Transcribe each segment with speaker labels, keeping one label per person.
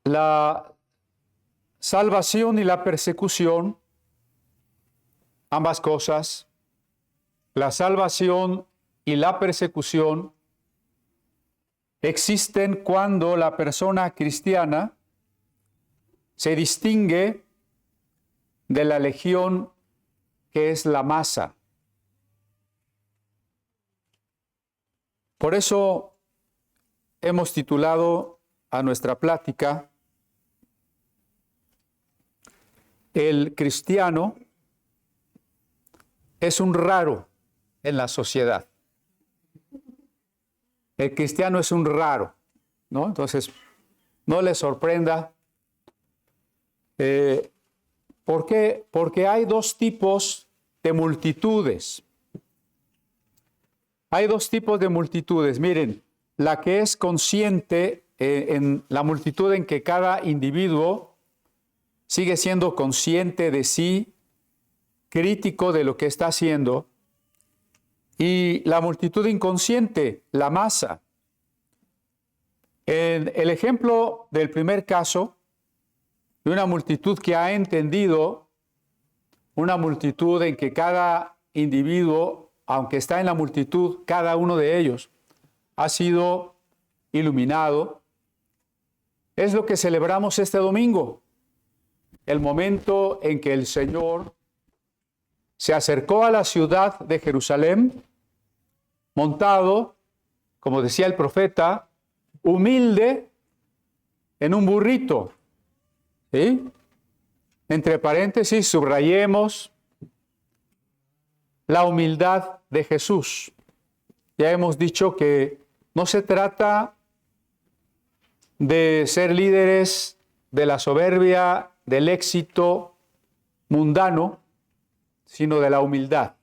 Speaker 1: La salvación y la persecución, ambas cosas, la salvación y la persecución existen cuando la persona cristiana se distingue de la legión que es la masa. Por eso hemos titulado a nuestra plática El cristiano es un raro en la sociedad. El cristiano es un raro, ¿no? Entonces, no les sorprenda. ¿Por qué? Porque hay dos tipos de multitudes. Hay dos tipos de multitudes. Miren, la que es consciente en la multitud en que cada individuo sigue siendo consciente de sí, crítico de lo que está haciendo, y la multitud inconsciente, la masa. En el ejemplo del primer caso, de una multitud que ha entendido, una multitud en que cada individuo, aunque está en la multitud, cada uno de ellos ha sido iluminado, es lo que celebramos este domingo, el momento en que el Señor se acercó a la ciudad de Jerusalén, montado, como decía el profeta, humilde en un burrito. ¿Sí? Entre paréntesis, subrayemos la humildad de Jesús. Ya hemos dicho que no se trata de ser líderes de la soberbia, del éxito mundano, sino de la humildad.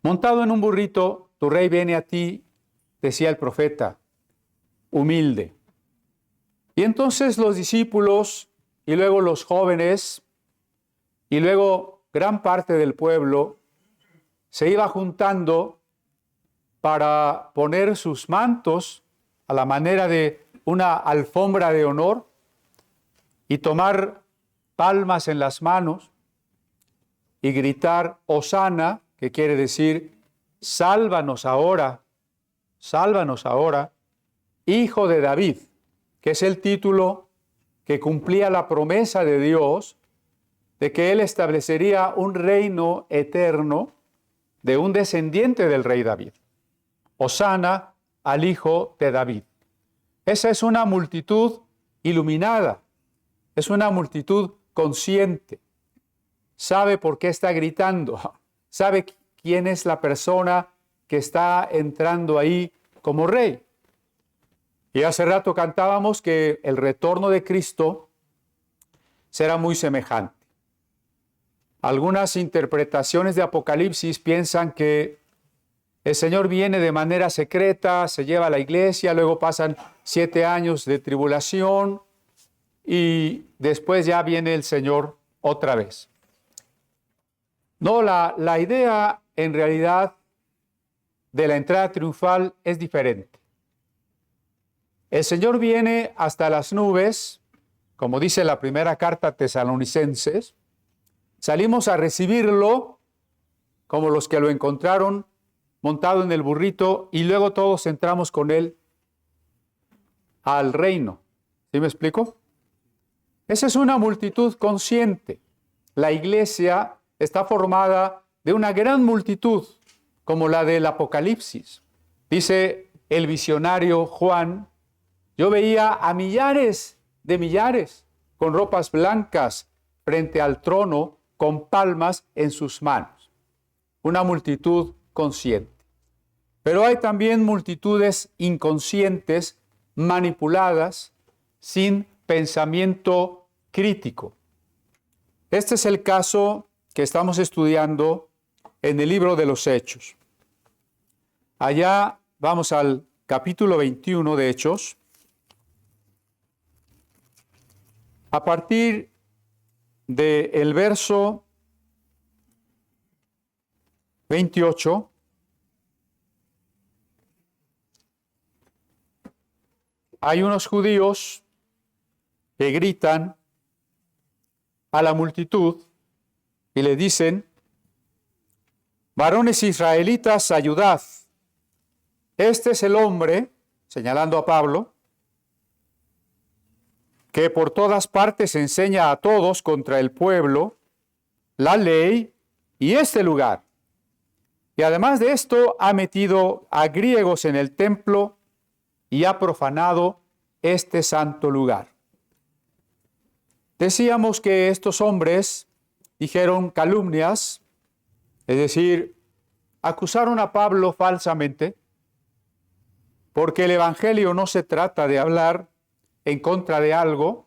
Speaker 1: Montado en un burrito, tu rey viene a ti, decía el profeta, humilde. Y entonces los discípulos, y luego los jóvenes, y luego gran parte del pueblo, se iba juntando para poner sus mantos a la manera de una alfombra de honor y tomar palmas en las manos y gritar Hosana, que quiere decir sálvanos ahora, Hijo de David, que es el título que cumplía la promesa de Dios de que Él establecería un reino eterno de un descendiente del rey David. Hosana al Hijo de David. Esa es una multitud iluminada, es una multitud consciente. Sabe por qué está gritando, sabe quién es la persona que está entrando ahí como rey. Y hace rato cantábamos que el retorno de Cristo será muy semejante. Algunas interpretaciones de Apocalipsis piensan que el Señor viene de manera secreta, se lleva a la iglesia, luego pasan 7 años de tribulación y después ya viene el Señor otra vez. No, la idea en realidad de la entrada triunfal es diferente. El Señor viene hasta las nubes, como dice la primera carta a Tesalonicenses. Salimos a recibirlo como los que lo encontraron montado en el burrito y luego todos entramos con él al reino. ¿Sí me explico? Esa es una multitud consciente. La iglesia está formada de una gran multitud, como la del Apocalipsis. Dice el visionario Juan, yo veía a millares de millares con ropas blancas frente al trono con palmas en sus manos. Una multitud consciente. Pero hay también multitudes inconscientes, manipuladas, sin pensamiento crítico. Este es el caso que estamos estudiando en el libro de los Hechos. Allá vamos al capítulo 21 de Hechos. A partir del verso 28, hay unos judíos que gritan a la multitud y le dicen: varones israelitas, ayudad. Este es el hombre, señalando a Pablo, que por todas partes enseña a todos contra el pueblo, la ley y este lugar. Y además de esto, ha metido a griegos en el templo y ha profanado este santo lugar. Decíamos que estos hombres dijeron calumnias, es decir, acusaron a Pablo falsamente, porque el evangelio no se trata de hablar en contra de algo,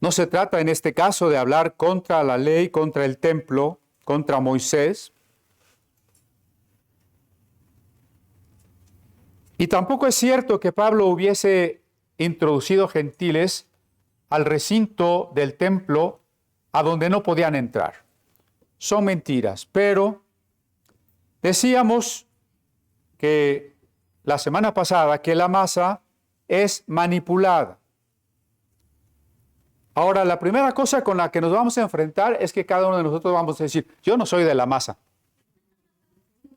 Speaker 1: no se trata en este caso de hablar contra la ley, contra el templo, contra Moisés. Y tampoco es cierto que Pablo hubiese introducido gentiles al recinto del templo a donde no podían entrar. Son mentiras, pero decíamos que la semana pasada que la masa es manipulada. Ahora, la primera cosa con la que nos vamos a enfrentar es que cada uno de nosotros vamos a decir: yo no soy de la masa.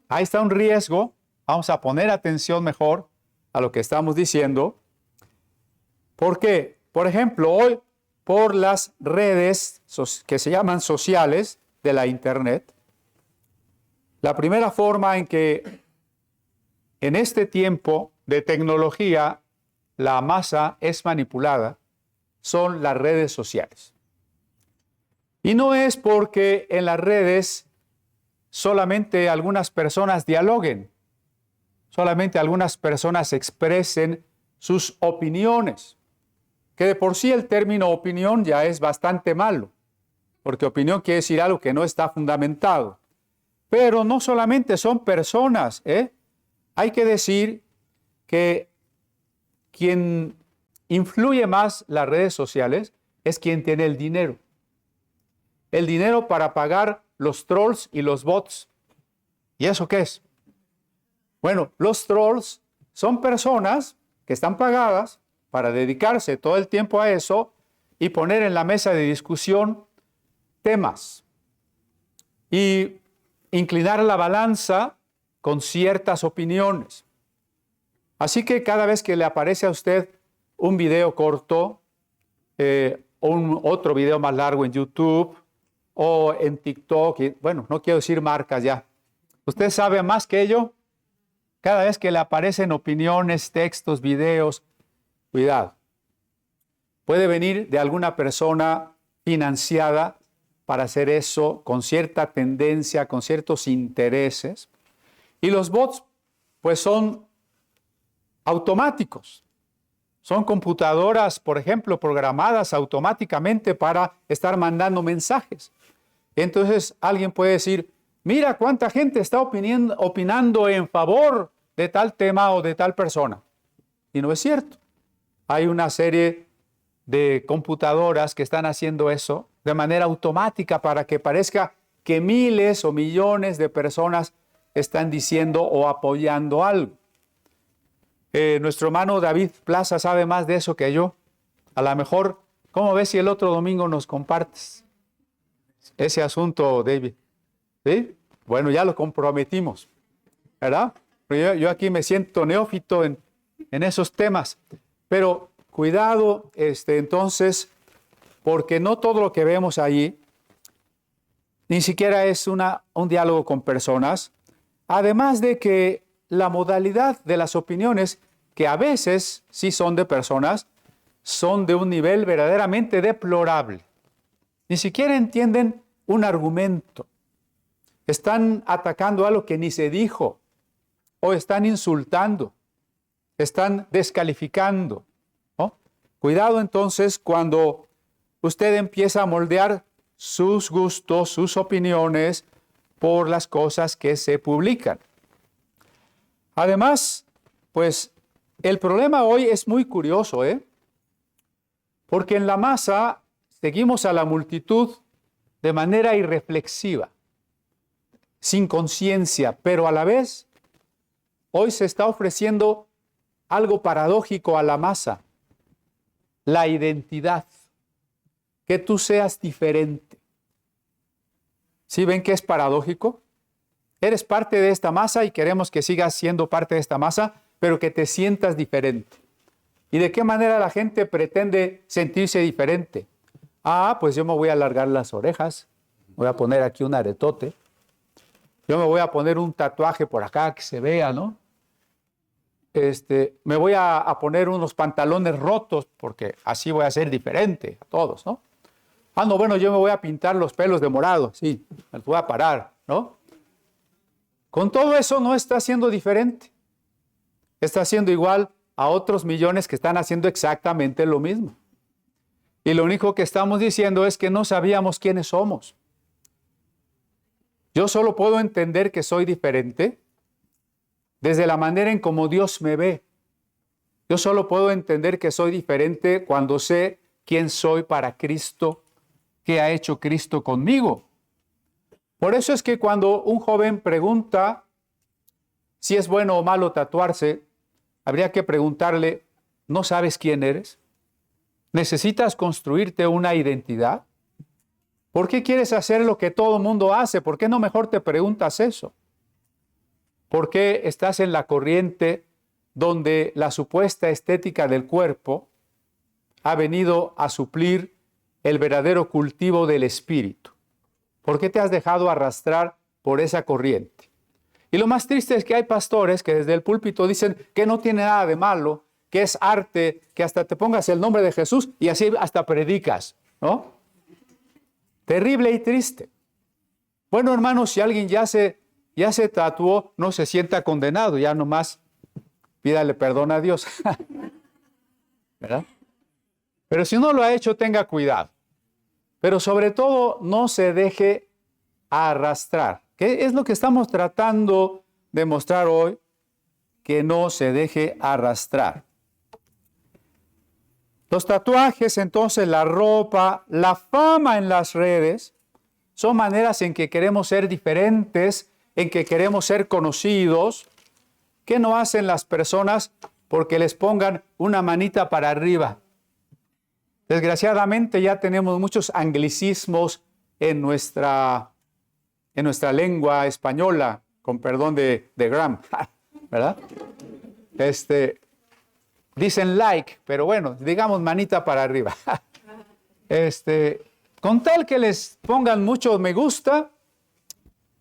Speaker 1: Ahí está un riesgo. Vamos a poner atención mejor a lo que estamos diciendo. ¿Por qué? Por ejemplo, hoy por las redes que se llaman sociales de la Internet, la primera forma en que en este tiempo de tecnología la masa es manipulada son las redes sociales. Y no es porque en las redes solamente algunas personas dialoguen, solamente algunas personas expresen sus opiniones, que de por sí el término opinión ya es bastante malo, porque opinión quiere decir algo que no está fundamentado. Pero no solamente son personas, hay que decir que quien influye más las redes sociales es quien tiene el dinero. El dinero para pagar los trolls y los bots. ¿Y eso qué es? Bueno, los trolls son personas que están pagadas para dedicarse todo el tiempo a eso y poner en la mesa de discusión temas y inclinar la balanza con ciertas opiniones. Así que cada vez que le aparece a usted un video corto, otro video más largo en YouTube o en TikTok, bueno, no quiero decir marcas ya. ¿Usted sabe más que ello? Cada vez que le aparecen opiniones, textos, videos, cuidado. Puede venir de alguna persona financiada para hacer eso, con cierta tendencia, con ciertos intereses. Y los bots, pues son automáticos. Son computadoras, por ejemplo, programadas automáticamente para estar mandando mensajes. Entonces alguien puede decir: mira cuánta gente está opinando en favor de tal tema o de tal persona. Y no es cierto. Hay una serie de computadoras que están haciendo eso de manera automática para que parezca que miles o millones de personas están diciendo o apoyando algo. Nuestro hermano David Plaza sabe más de eso que yo. A lo mejor, ¿cómo ves si el otro domingo nos compartes ese asunto, David? ¿Sí? Bueno, ya lo comprometimos, ¿verdad? Yo aquí me siento neófito en esos temas. Pero cuidado, entonces, porque no todo lo que vemos allí ni siquiera es un diálogo con personas. Además de que la modalidad de las opiniones, que a veces sí son de personas, son de un nivel verdaderamente deplorable. Ni siquiera entienden un argumento. Están atacando algo que ni se dijo, o están insultando, están descalificando, ¿no? Cuidado entonces cuando usted empieza a moldear sus gustos, sus opiniones por las cosas que se publican. Además, pues el problema hoy es muy curioso, porque en la masa seguimos a la multitud de manera irreflexiva, sin conciencia, pero a la vez hoy se está ofreciendo algo paradójico a la masa. la identidad, que tú seas diferente. ¿Sí ven que es paradójico? Eres parte de esta masa y queremos que sigas siendo parte de esta masa, pero que te sientas diferente. ¿Y de qué manera la gente pretende sentirse diferente? Ah, pues yo me voy a alargar las orejas, voy a poner aquí un aretote, yo me voy a poner un tatuaje por acá que se vea, ¿no? Me voy a poner unos pantalones rotos porque así voy a ser diferente a todos, ¿no? Ah, no, bueno, yo me voy a pintar los pelos de morado, sí, me los voy a parar, ¿no? Con todo eso no está siendo diferente. Está siendo igual a otros millones que están haciendo exactamente lo mismo. Y lo único que estamos diciendo es que no sabíamos quiénes somos. Yo solo puedo entender que soy diferente desde la manera en cómo Dios me ve. Yo solo puedo entender que soy diferente cuando sé quién soy para Cristo, qué ha hecho Cristo conmigo. Por eso es que cuando un joven pregunta si es bueno o malo tatuarse, habría que preguntarle, ¿no sabes quién eres? ¿Necesitas construirte una identidad? ¿Por qué quieres hacer lo que todo el mundo hace? ¿Por qué no mejor te preguntas eso? ¿Por qué estás en la corriente donde la supuesta estética del cuerpo ha venido a suplir el verdadero cultivo del espíritu? ¿Por qué te has dejado arrastrar por esa corriente? Y lo más triste es que hay pastores que desde el púlpito dicen que no tiene nada de malo, que es arte, que hasta te pongas el nombre de Jesús y así hasta predicas, ¿no? Terrible y triste. Bueno, hermanos, si alguien ya se tatuó, no se sienta condenado, ya nomás pídale perdón a Dios. ¿Verdad? Pero si no lo ha hecho, tenga cuidado. Pero sobre todo, no se deje arrastrar. ¿Qué es lo que estamos tratando de mostrar hoy? Que no se deje arrastrar. Los tatuajes, entonces, la ropa, la fama en las redes, son maneras en que queremos ser diferentes, en que queremos ser conocidos. ¿Qué no hacen las personas porque les pongan una manita para arriba? Desgraciadamente ya tenemos muchos anglicismos en nuestra lengua española, con perdón de Graham, ¿verdad? Dicen like, pero bueno, digamos manita para arriba. Con tal que les pongan mucho me gusta,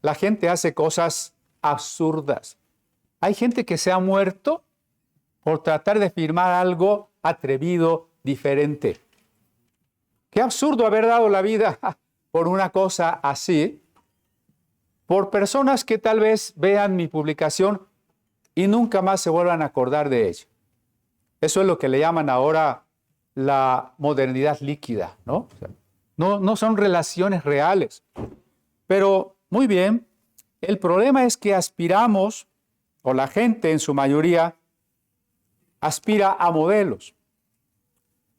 Speaker 1: la gente hace cosas absurdas. Hay gente que se ha muerto por tratar de firmar algo atrevido, diferente. Qué absurdo haber dado la vida por una cosa así, por personas que tal vez vean mi publicación y nunca más se vuelvan a acordar de ella. Eso es lo que le llaman ahora la modernidad líquida, ¿no? O sea, no son relaciones reales. Pero, muy bien, el problema es que aspiramos, o la gente en su mayoría, aspira a modelos.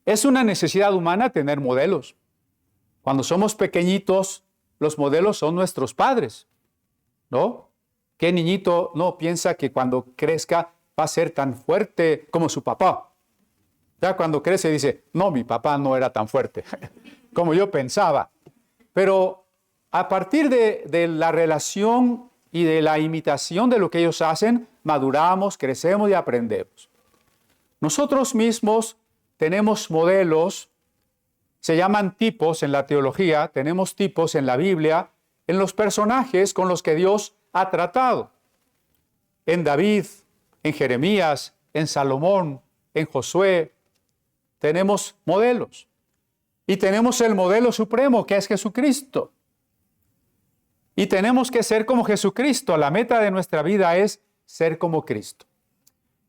Speaker 1: Es una necesidad humana tener modelos. Cuando somos pequeñitos, los modelos son nuestros padres, ¿no? ¿Qué niñito no piensa que cuando crezca va a ser tan fuerte como su papá? Ya cuando crece dice, no, mi papá no era tan fuerte como yo pensaba. Pero a partir de la relación y de la imitación de lo que ellos hacen, maduramos, crecemos y aprendemos. Nosotros mismos tenemos modelos, se llaman tipos en la teología, tenemos tipos en la Biblia, en los personajes con los que Dios ha tratado. En David, en Jeremías, en Salomón, en Josué, tenemos modelos. Y tenemos el modelo supremo, que es Jesucristo. Y tenemos que ser como Jesucristo. La meta de nuestra vida es ser como Cristo.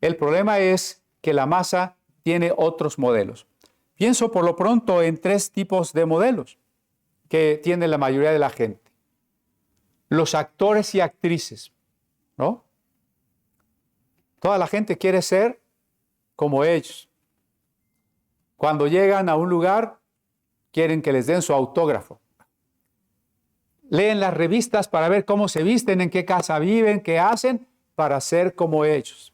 Speaker 1: El problema es que la masa tiene otros modelos. Pienso por lo pronto en 3 tipos de modelos que tiene la mayoría de la gente. Los actores y actrices, ¿no? Toda la gente quiere ser como ellos. Cuando llegan a un lugar, quieren que les den su autógrafo. Leen las revistas para ver cómo se visten, en qué casa viven, qué hacen, para ser como ellos.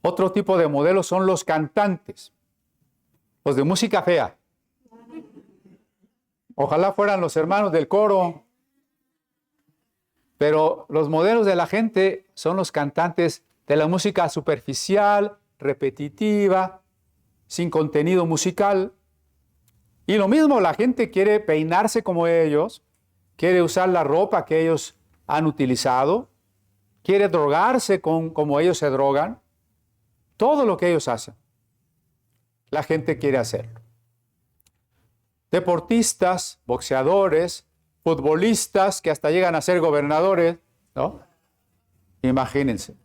Speaker 1: Otro tipo de modelos son los cantantes. Los de música fea. Ojalá fueran los hermanos del coro. Pero los modelos de la gente son los cantantes de la música superficial, repetitiva, sin contenido musical. Y lo mismo, la gente quiere peinarse como ellos, quiere usar la ropa que ellos han utilizado, quiere drogarse como ellos se drogan. Todo lo que ellos hacen, la gente quiere hacerlo. Deportistas, boxeadores, futbolistas que hasta llegan a ser gobernadores, ¿no? Imagínense.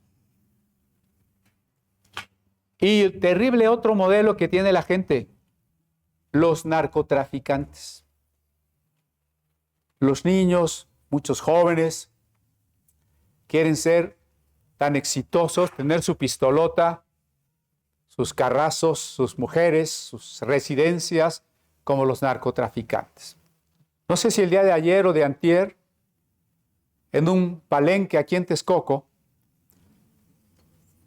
Speaker 1: Y el terrible otro modelo que tiene la gente, los narcotraficantes. Los niños, muchos jóvenes, quieren ser tan exitosos, tener su pistolota, sus carrazos, sus mujeres, sus residencias, como los narcotraficantes. No sé si el día de ayer o de antier, en un palenque aquí en Texcoco,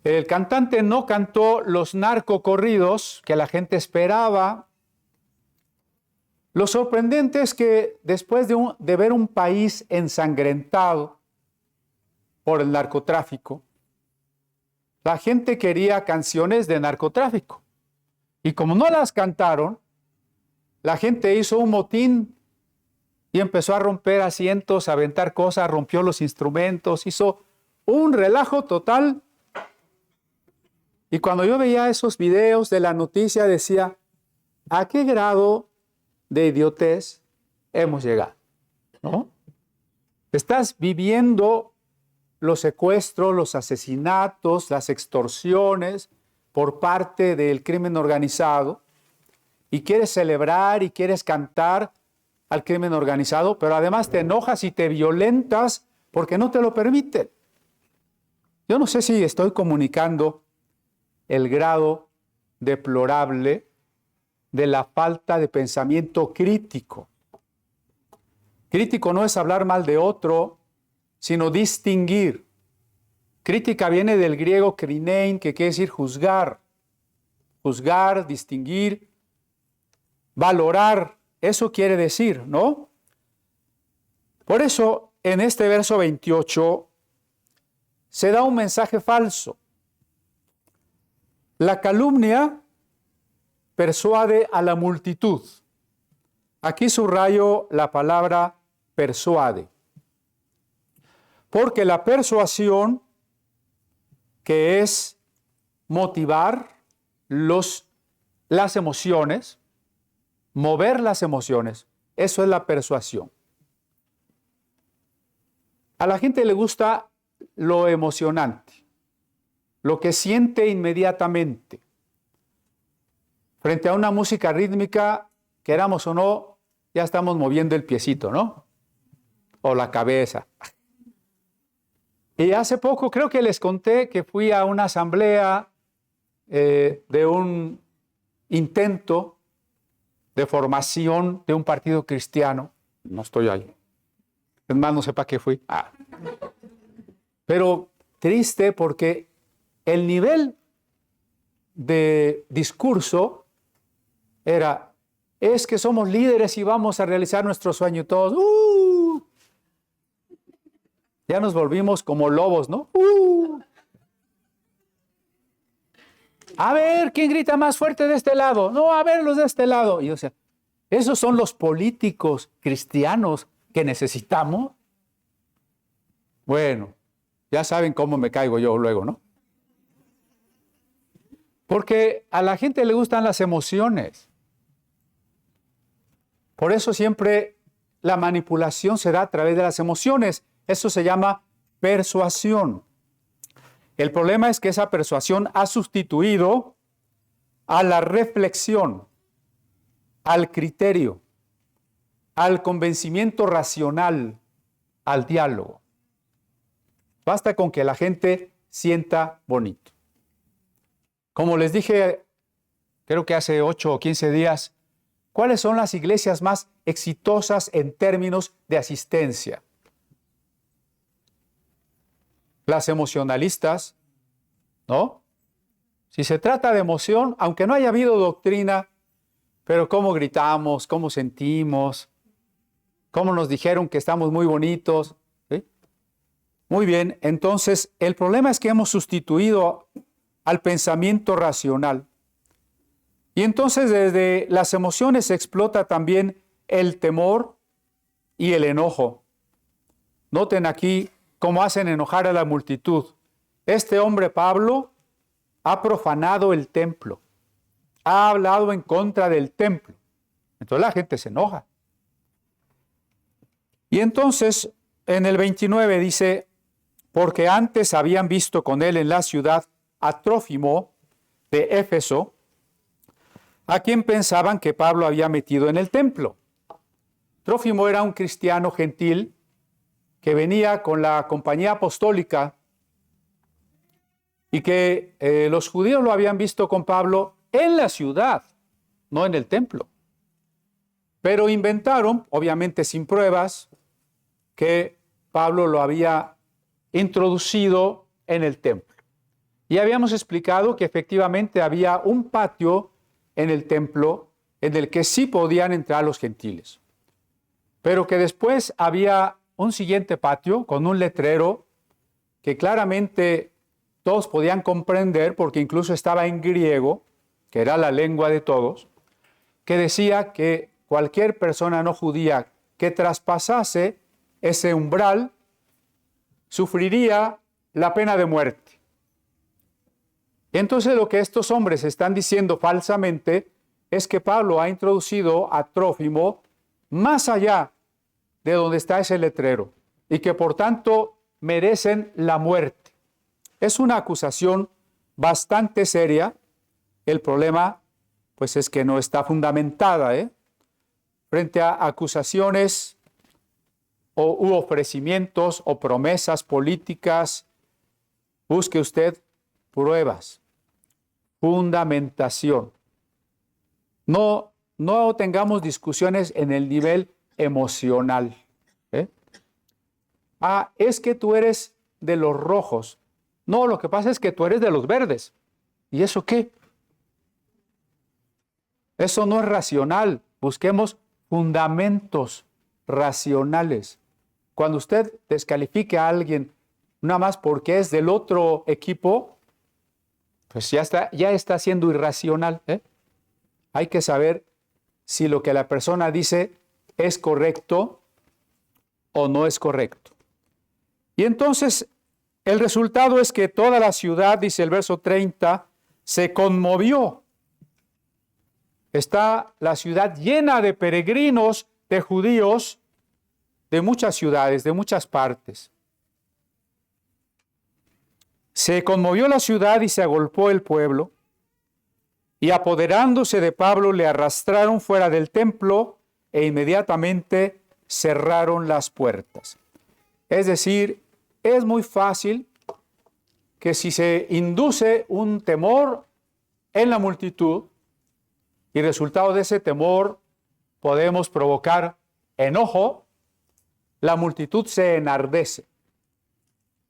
Speaker 1: el cantante no cantó los narcocorridos que la gente esperaba. Lo sorprendente es que después de ver un país ensangrentado por el narcotráfico, la gente quería canciones de narcotráfico. Y como no las cantaron, la gente hizo un motín y empezó a romper asientos, a aventar cosas, rompió los instrumentos, hizo un relajo total. Y cuando yo veía esos videos de la noticia, decía, ¿a qué grado de idiotez hemos llegado? ¿No? Estás viviendo los secuestros, los asesinatos, las extorsiones por parte del crimen organizado y quieres celebrar y quieres cantar al crimen organizado, pero además te enojas y te violentas porque no te lo permiten. Yo no sé si estoy comunicando el grado deplorable de la falta de pensamiento crítico. Crítico no es hablar mal de otro, sino distinguir. Crítica viene del griego krinein, que quiere decir juzgar. Juzgar, distinguir, valorar, eso quiere decir, ¿no? Por eso, en este verso 28, se da un mensaje falso. La calumnia persuade a la multitud. Aquí subrayo la palabra persuade. Porque la persuasión, que es motivar las emociones, mover las emociones, eso es la persuasión. A la gente le gusta lo emocionante, lo que siente inmediatamente. Frente a una música rítmica, queramos o no, ya estamos moviendo el piecito, ¿no? O la cabeza. Y hace poco creo que les conté que fui a una asamblea de un intento de formación de un partido cristiano. No estoy ahí. Es más, no sé para qué fui. Pero triste porque el nivel de discurso era, es que somos líderes y vamos a realizar nuestro sueño todos. Ya nos volvimos como lobos, ¿no? A ver, ¿quién grita más fuerte de este lado? No, a ver los de este lado. Y o sea, esos son los políticos cristianos que necesitamos. Bueno, ya saben cómo me caigo yo luego, ¿no? Porque a la gente le gustan las emociones. Por eso siempre la manipulación se da a través de las emociones. Eso se llama persuasión. El problema es que esa persuasión ha sustituido a la reflexión, al criterio, al convencimiento racional, al diálogo. Basta con que la gente sienta bonito. Como les dije, creo que hace 8 o 15 días, ¿cuáles son las iglesias más exitosas en términos de asistencia? Las emocionalistas, ¿no? Si se trata de emoción, aunque no haya habido doctrina, pero cómo gritamos, cómo sentimos, cómo nos dijeron que estamos muy bonitos. ¿Sí? Muy bien, entonces el problema es que hemos sustituido al pensamiento racional. Y entonces desde las emociones se explota también el temor y el enojo. Noten aquí cómo hacen enojar a la multitud. Este hombre Pablo ha profanado el templo, ha hablado en contra del templo. Entonces la gente se enoja. Y entonces en el 29 dice, porque antes habían visto con él en la ciudad a Trófimo de Éfeso, a quien pensaban que Pablo había metido en el templo. Trófimo era un cristiano gentil que venía con la compañía apostólica y que los judíos lo habían visto con Pablo en la ciudad, no en el templo. Pero inventaron, obviamente sin pruebas, que Pablo lo había introducido en el templo. Y habíamos explicado que efectivamente había un patio en el templo en el que sí podían entrar los gentiles, pero que después había un siguiente patio con un letrero que claramente todos podían comprender, porque incluso estaba en griego, que era la lengua de todos, que decía que cualquier persona no judía que traspasase ese umbral sufriría la pena de muerte. Entonces lo que estos hombres están diciendo falsamente es que Pablo ha introducido a Trófimo más allá de donde está ese letrero y que por tanto merecen la muerte. Es una acusación bastante seria. El problema pues es que no está fundamentada, frente a acusaciones u ofrecimientos o promesas políticas. Busque usted pruebas, fundamentación. No tengamos discusiones en el nivel emocional. Es que tú eres de los rojos. No, lo que pasa es que tú eres de los verdes. ¿Y eso qué? Eso no es racional. Busquemos fundamentos racionales. Cuando usted descalifique a alguien nada más porque es del otro equipo, pues ya está siendo irracional. Hay que saber si lo que la persona dice es correcto o no es correcto. Y entonces el resultado es que toda la ciudad, dice el verso 30, se conmovió. Está la ciudad llena de peregrinos, de judíos, de muchas ciudades, de muchas partes. Se conmovió la ciudad y se agolpó el pueblo, y apoderándose de Pablo le arrastraron fuera del templo e inmediatamente cerraron las puertas. Es decir, es muy fácil que si se induce un temor en la multitud y resultado de ese temor podemos provocar enojo, la multitud se enardece.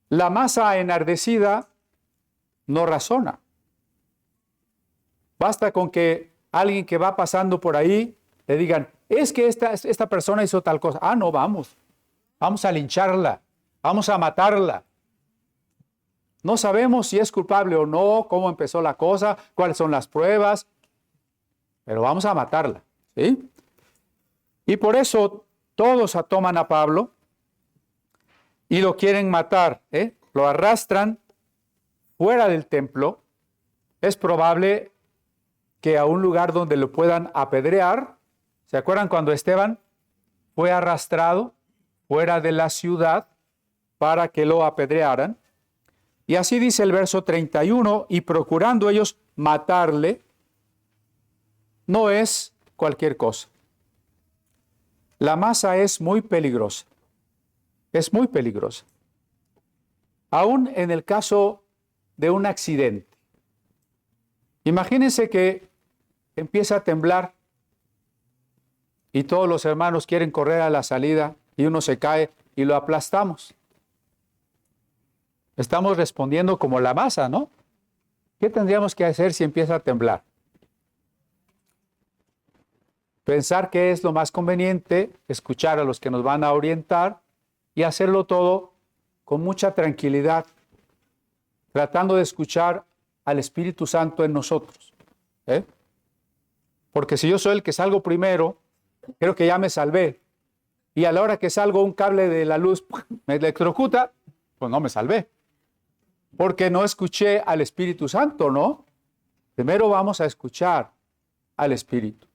Speaker 1: La masa enardecida no razona. Basta con que alguien que va pasando por ahí le digan, es que esta persona hizo tal cosa. No, vamos a lincharla, vamos a matarla. No sabemos si es culpable o no, cómo empezó la cosa, cuáles son las pruebas, pero vamos a matarla, ¿sí? Y por eso todos toman a Pablo y lo quieren matar, Lo arrastran fuera del templo. Es probable que a un lugar donde lo puedan apedrear. ¿Se acuerdan cuando Esteban fue arrastrado fuera de la ciudad para que lo apedrearan? Y así dice el verso 31, y procurando ellos matarle, no es cualquier cosa. La masa es muy peligrosa. Es muy peligrosa. Aún en el caso de un accidente. Imagínense que empieza a temblar y todos los hermanos quieren correr a la salida y uno se cae y lo aplastamos. Estamos respondiendo como la masa, ¿no? ¿Qué tendríamos que hacer si empieza a temblar? pensar que es lo más conveniente, escuchar a los que nos van a orientar y hacerlo todo con mucha tranquilidad, tratando de escuchar al Espíritu Santo en nosotros. Porque si yo soy el que salgo primero, creo que ya me salvé. Y a la hora que salgo un cable de la luz me electrocuta, pues no me salvé. Porque no escuché al Espíritu Santo, ¿no? Primero vamos a escuchar al Espíritu.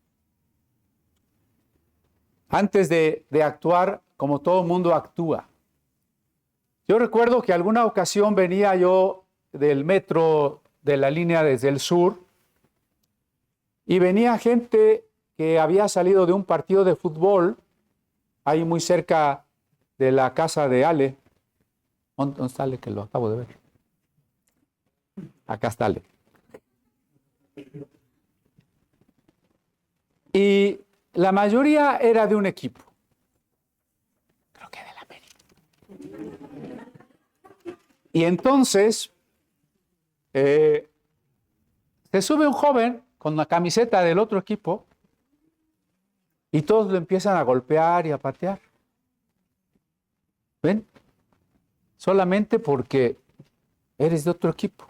Speaker 1: Antes de actuar como todo mundo actúa. Yo recuerdo que alguna ocasión venía yo del metro de la línea desde el sur y venía gente que había salido de un partido de fútbol ahí muy cerca de la casa de Ale. ¿Dónde está Ale? Que lo acabo de ver. Acá está Ale. Y la mayoría era de un equipo. Creo que del América. Y entonces se sube un joven con una camiseta del otro equipo y todos lo empiezan a golpear y a patear. ¿Ven? Solamente porque eres de otro equipo.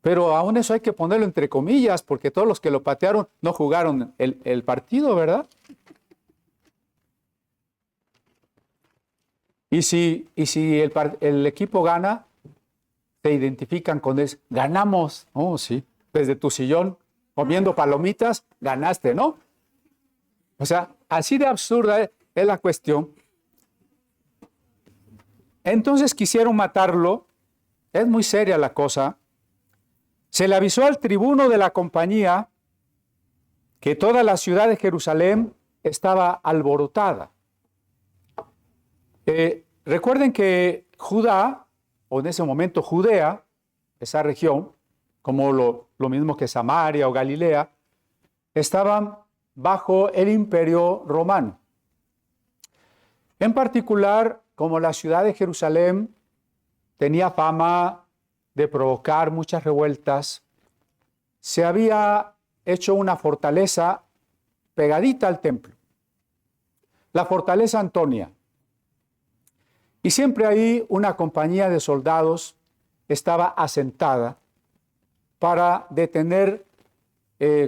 Speaker 1: Pero aún eso hay que ponerlo entre comillas, porque todos los que lo patearon no jugaron el partido, ¿verdad? Y si el equipo gana, te identifican con eso. Ganamos. Oh, sí. Desde tu sillón, comiendo palomitas, ganaste, ¿no? O sea, así de absurda es la cuestión. Entonces quisieron matarlo. Es muy seria la cosa. Se le avisó al tribuno de la compañía que toda la ciudad de Jerusalén estaba alborotada. Recuerden que Judá, o en ese momento Judea, esa región, como lo mismo que Samaria o Galilea, estaban bajo el imperio romano. En particular, como la ciudad de Jerusalén tenía fama de provocar muchas revueltas, se había hecho una fortaleza pegadita al templo, la fortaleza Antonia. Y siempre ahí una compañía de soldados estaba asentada para detener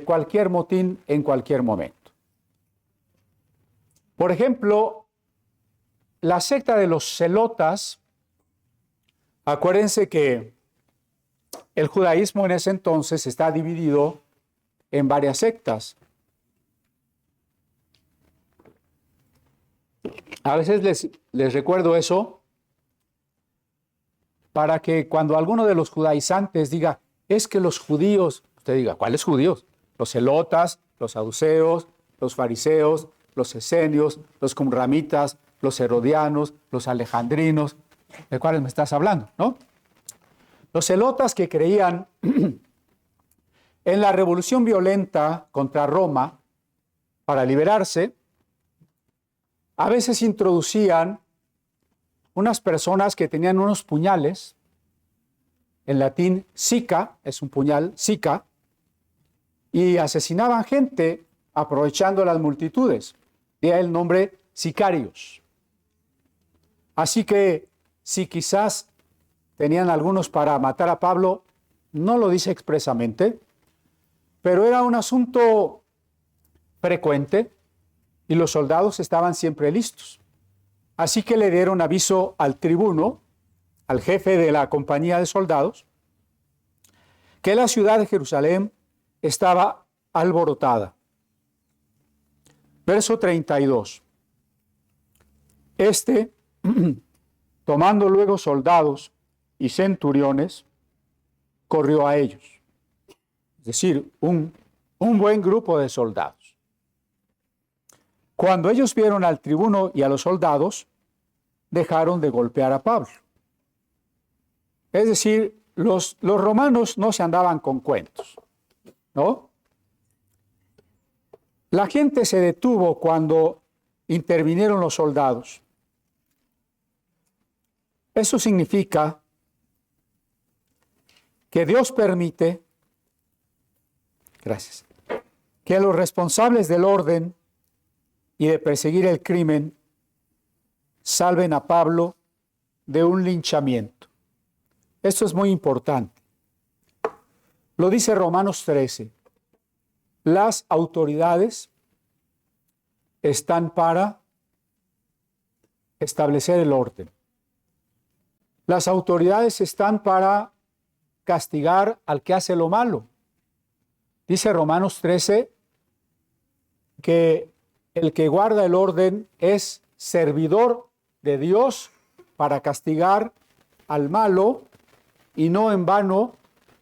Speaker 1: cualquier motín en cualquier momento. Por ejemplo, la secta de los celotas, acuérdense que el judaísmo en ese entonces está dividido en varias sectas. A veces les recuerdo eso para que cuando alguno de los judaizantes diga, es que los judíos, usted diga, ¿cuáles judíos? Los celotas, los saduceos, los fariseos, los esenios, los qumramitas, los herodianos, los alejandrinos, ¿de cuáles me estás hablando, no? Los celotas que creían en la revolución violenta contra Roma para liberarse, a veces introducían unas personas que tenían unos puñales, en latín sica, es un puñal, sica, y asesinaban gente aprovechando las multitudes. De ahí el nombre sicarios. Así que si quizás tenían algunos para matar a Pablo, no lo dice expresamente, pero era un asunto frecuente y los soldados estaban siempre listos. Así que le dieron aviso al tribuno, al jefe de la compañía de soldados, que la ciudad de Jerusalén estaba alborotada. Verso 32. Tomando luego soldados y centuriones, corrió a ellos. Es decir, un buen grupo de soldados. Cuando ellos vieron al tribuno y a los soldados, dejaron de golpear a Pablo. Es decir, los romanos no se andaban con cuentos, ¿no? La gente se detuvo cuando intervinieron los soldados. Eso significa que Dios permite, gracias, que los responsables del orden y de perseguir el crimen salven a Pablo de un linchamiento. Esto es muy importante. Lo dice Romanos 13. Las autoridades están para establecer el orden. Las autoridades están para castigar al que hace lo malo. Dice Romanos 13 que el que guarda el orden es servidor de Dios para castigar al malo y no en vano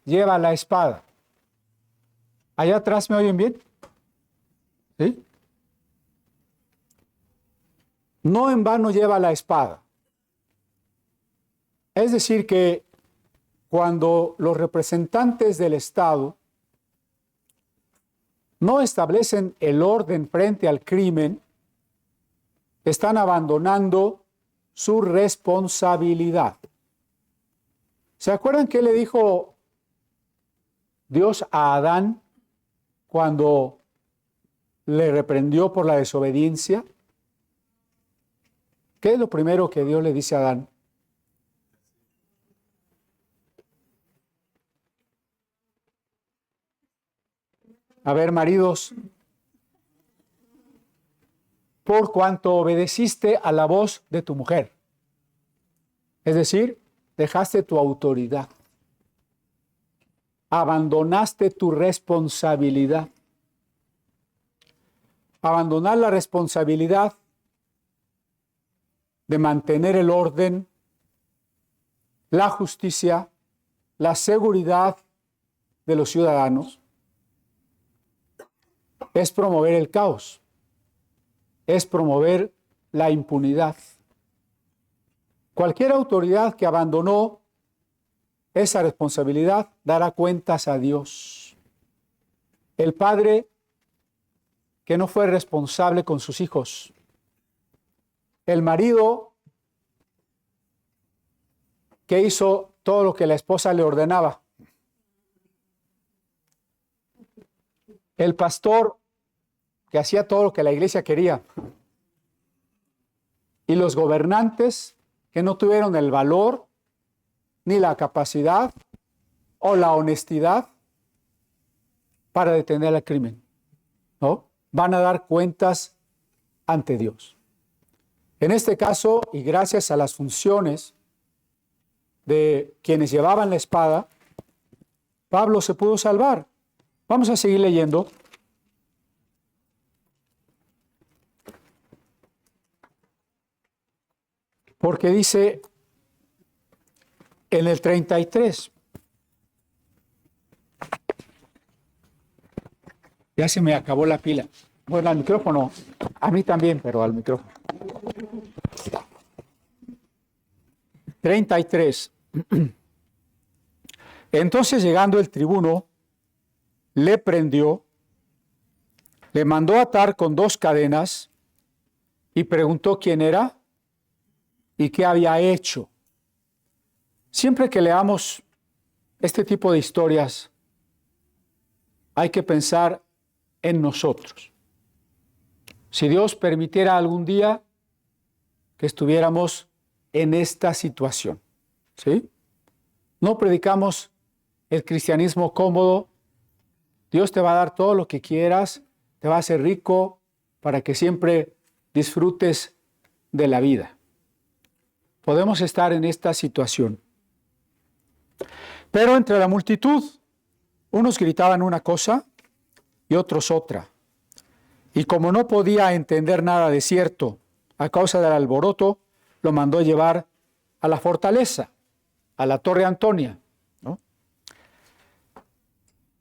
Speaker 1: lleva la espada. Allá atrás, ¿me oyen bien? ¿Sí? No en vano lleva la espada. Es decir que cuando los representantes del Estado no establecen el orden frente al crimen, están abandonando su responsabilidad. ¿Se acuerdan qué le dijo Dios a Adán cuando le reprendió por la desobediencia? ¿Qué es lo primero que Dios le dice a Adán? A ver, maridos, por cuanto obedeciste a la voz de tu mujer, es decir, dejaste tu autoridad, abandonaste tu responsabilidad. Abandonar la responsabilidad de mantener el orden, la justicia, la seguridad de los ciudadanos, es promover el caos, es promover la impunidad. Cualquier autoridad que abandonó esa responsabilidad dará cuentas a Dios. El padre que no fue responsable con sus hijos, el marido que hizo todo lo que la esposa le ordenaba, el pastor que hacía todo lo que la iglesia quería, y los gobernantes que no tuvieron el valor, ni la capacidad o la honestidad para detener el crimen, ¿no? Van a dar cuentas ante Dios. En este caso, y gracias a las funciones de quienes llevaban la espada, Pablo se pudo salvar. Vamos a seguir leyendo. Porque dice en el 33, ya se me acabó la pila. Bueno, al micrófono, a mí también, pero al micrófono. 33. Entonces, llegando el tribuno, le prendió, le mandó atar con 2 cadenas y preguntó quién era y qué había hecho. Siempre que leamos este tipo de historias, hay que pensar en nosotros. Si Dios permitiera algún día que estuviéramos en esta situación, ¿sí? No predicamos el cristianismo cómodo. Dios te va a dar todo lo que quieras, te va a hacer rico para que siempre disfrutes de la vida. Podemos estar en esta situación. Pero entre la multitud, unos gritaban una cosa y otros otra. Y como no podía entender nada de cierto a causa del alboroto, lo mandó llevar a la fortaleza, a la Torre Antonia, ¿no?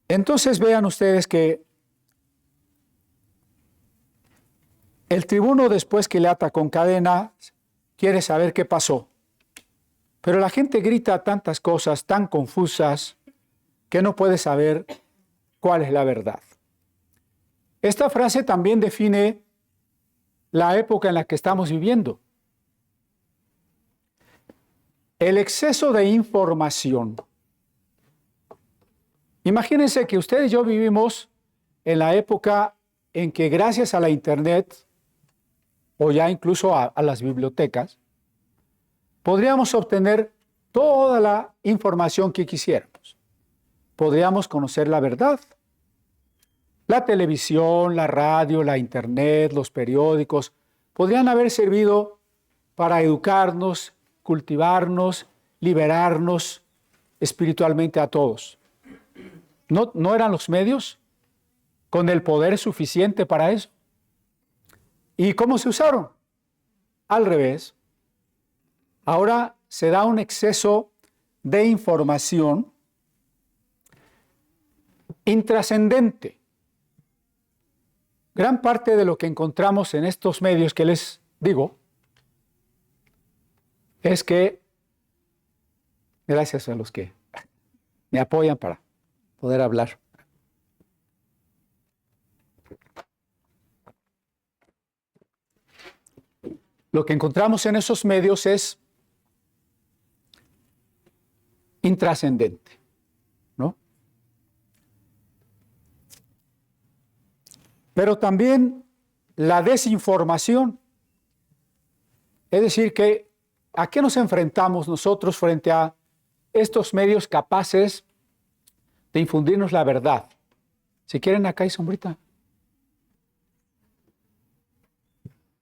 Speaker 1: Entonces vean ustedes que el tribuno, después que le ata con cadena, quiere saber qué pasó. Pero la gente grita tantas cosas tan confusas que no puede saber cuál es la verdad. Esta frase también define la época en la que estamos viviendo. El exceso de información. Imagínense que usted y yo vivimos en la época en que gracias a la Internet, o ya incluso a las bibliotecas, podríamos obtener toda la información que quisiéramos. Podríamos conocer la verdad. La televisión, la radio, la Internet, los periódicos, podrían haber servido para educarnos, cultivarnos, liberarnos espiritualmente a todos. ¿No eran los medios con el poder suficiente para eso? ¿Y cómo se usaron? Al revés. Ahora se da un exceso de información intrascendente. Gran parte de lo que encontramos en estos medios que les digo es que, gracias a los que me apoyan para poder hablar, lo que encontramos en esos medios es intrascendente, ¿no? Pero también la desinformación. Es decir, que ¿a qué nos enfrentamos nosotros frente a estos medios capaces de infundirnos la verdad? Si quieren, acá hay sombrita.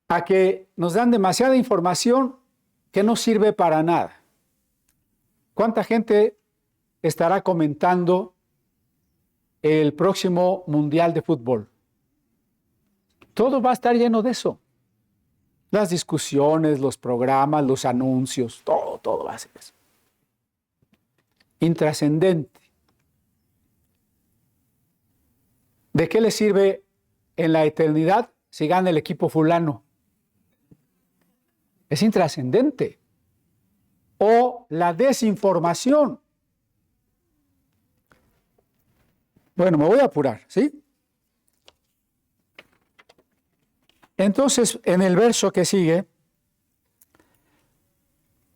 Speaker 1: A que nos dan demasiada información que no sirve para nada. ¿Cuánta gente estará comentando el próximo Mundial de Fútbol? Todo va a estar lleno de eso. Las discusiones, los programas, los anuncios, todo va a ser eso. Intrascendente. ¿De qué le sirve en la eternidad si gana el equipo fulano? Es intrascendente. O la desinformación. Bueno, me voy a apurar, ¿sí? Entonces, en el verso que sigue,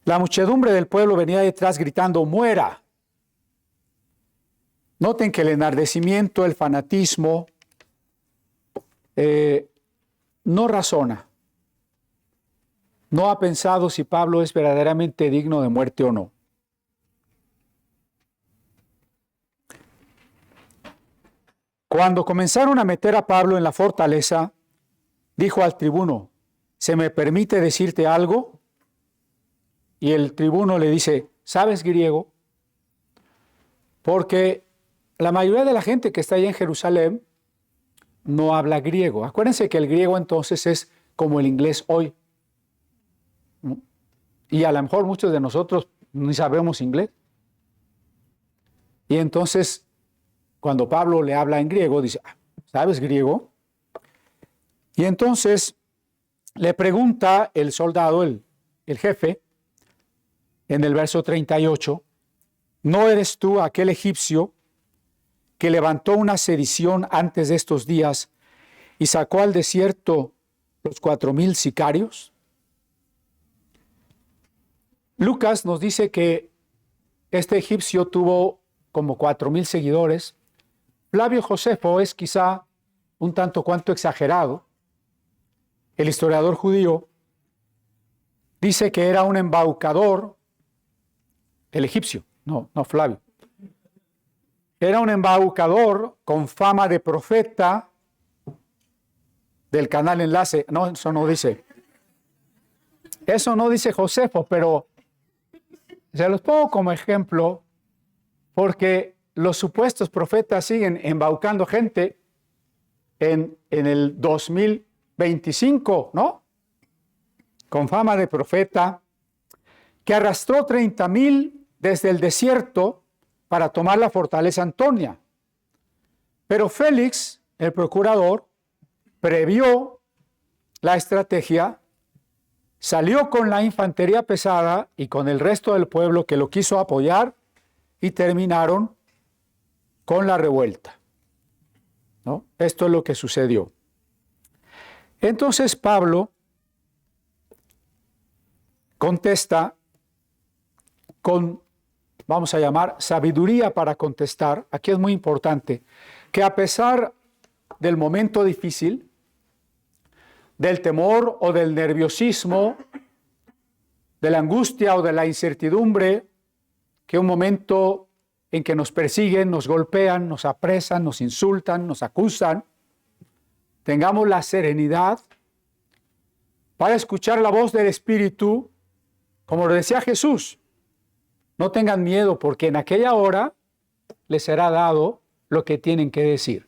Speaker 1: la muchedumbre del pueblo venía detrás gritando, ¡muera! Noten que el enardecimiento, el fanatismo, no razona. No ha pensado si Pablo es verdaderamente digno de muerte o no. Cuando comenzaron a meter a Pablo en la fortaleza, dijo al tribuno, ¿se me permite decirte algo? Y el tribuno le dice, ¿sabes griego? Porque la mayoría de la gente que está ahí en Jerusalén no habla griego. Acuérdense que el griego entonces es como el inglés hoy. Y a lo mejor muchos de nosotros ni sabemos inglés. Y entonces, cuando Pablo le habla en griego, dice, ¿sabes griego? Y entonces le pregunta el soldado, el jefe, en el verso 38, ¿no eres tú aquel egipcio que levantó una sedición antes de estos días y sacó al desierto los 4,000 sicarios? Lucas nos dice que este egipcio tuvo como 4,000 seguidores. Flavio Josefo es quizá un tanto cuanto exagerado. El historiador judío dice que era un embaucador, el egipcio, no Flavio. Era un embaucador con fama de profeta del canal Enlace. No, eso no dice. Eso no dice Josefo, pero se los pongo como ejemplo porque los supuestos profetas siguen embaucando gente en el 2025, ¿no? Con fama de profeta, que arrastró 30,000 desde el desierto para tomar la fortaleza Antonia. Pero Félix, el procurador, previó la estrategia, salió con la infantería pesada y con el resto del pueblo que lo quiso apoyar y terminaron con la revuelta, ¿no? Esto es lo que sucedió. Entonces Pablo contesta con, vamos a llamar, sabiduría para contestar. Aquí es muy importante que a pesar del momento difícil, del temor o del nerviosismo, de la angustia o de la incertidumbre, que un momento en que nos persiguen, nos golpean, nos apresan, nos insultan, nos acusan, tengamos la serenidad para escuchar la voz del Espíritu, como lo decía Jesús. No tengan miedo, porque en aquella hora les será dado lo que tienen que decir.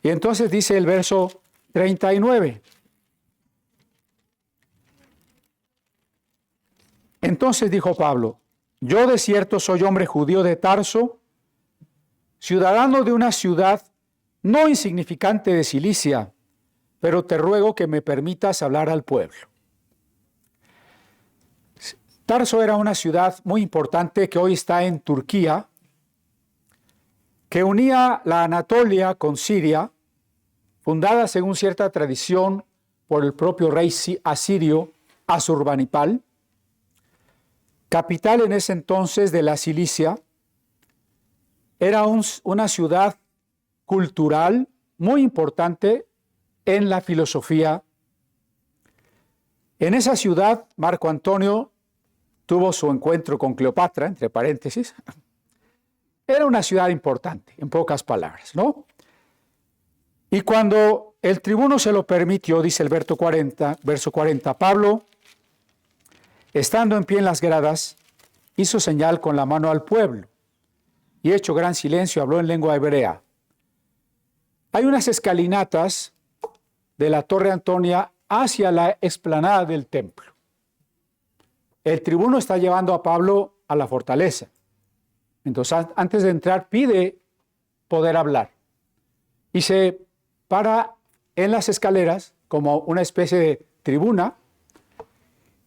Speaker 1: Y entonces dice el verso 39. Entonces dijo Pablo: yo de cierto soy hombre judío de Tarso, ciudadano de una ciudad no insignificante de Cilicia, pero te ruego que me permitas hablar al pueblo. Tarso era una ciudad muy importante que hoy está en Turquía, que unía la Anatolia con Siria, fundada según cierta tradición por el propio rey asirio Asurbanipal, capital en ese entonces de la Cilicia. Era una ciudad cultural muy importante en la filosofía. En esa ciudad, Marco Antonio tuvo su encuentro con Cleopatra, entre paréntesis. Era una ciudad importante, en pocas palabras, ¿no? Y cuando el tribuno se lo permitió, dice el verso 40, Pablo, estando en pie en las gradas, hizo señal con la mano al pueblo y hecho gran silencio, habló en lengua hebrea. Hay unas escalinatas de la Torre Antonia hacia la explanada del templo. El tribuno está llevando a Pablo a la fortaleza. Entonces, antes de entrar, pide poder hablar. Y se para en las escaleras como una especie de tribuna,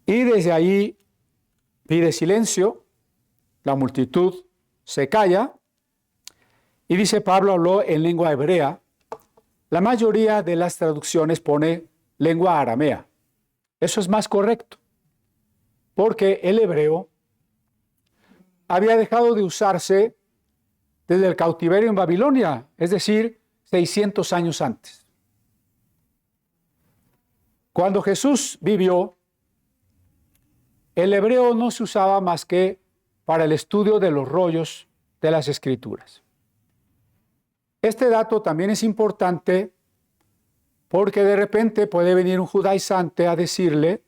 Speaker 1: y desde ahí pide silencio. La multitud se calla, y dice: Pablo habló en lengua hebrea. La mayoría de las traducciones pone lengua aramea. Eso es más correcto, porque el hebreo había dejado de usarse desde el cautiverio en Babilonia, es decir, 600 años antes. Cuando Jesús vivió, el hebreo no se usaba más que para el estudio de los rollos de las Escrituras. Este dato también es importante porque de repente puede venir un judaizante a decirle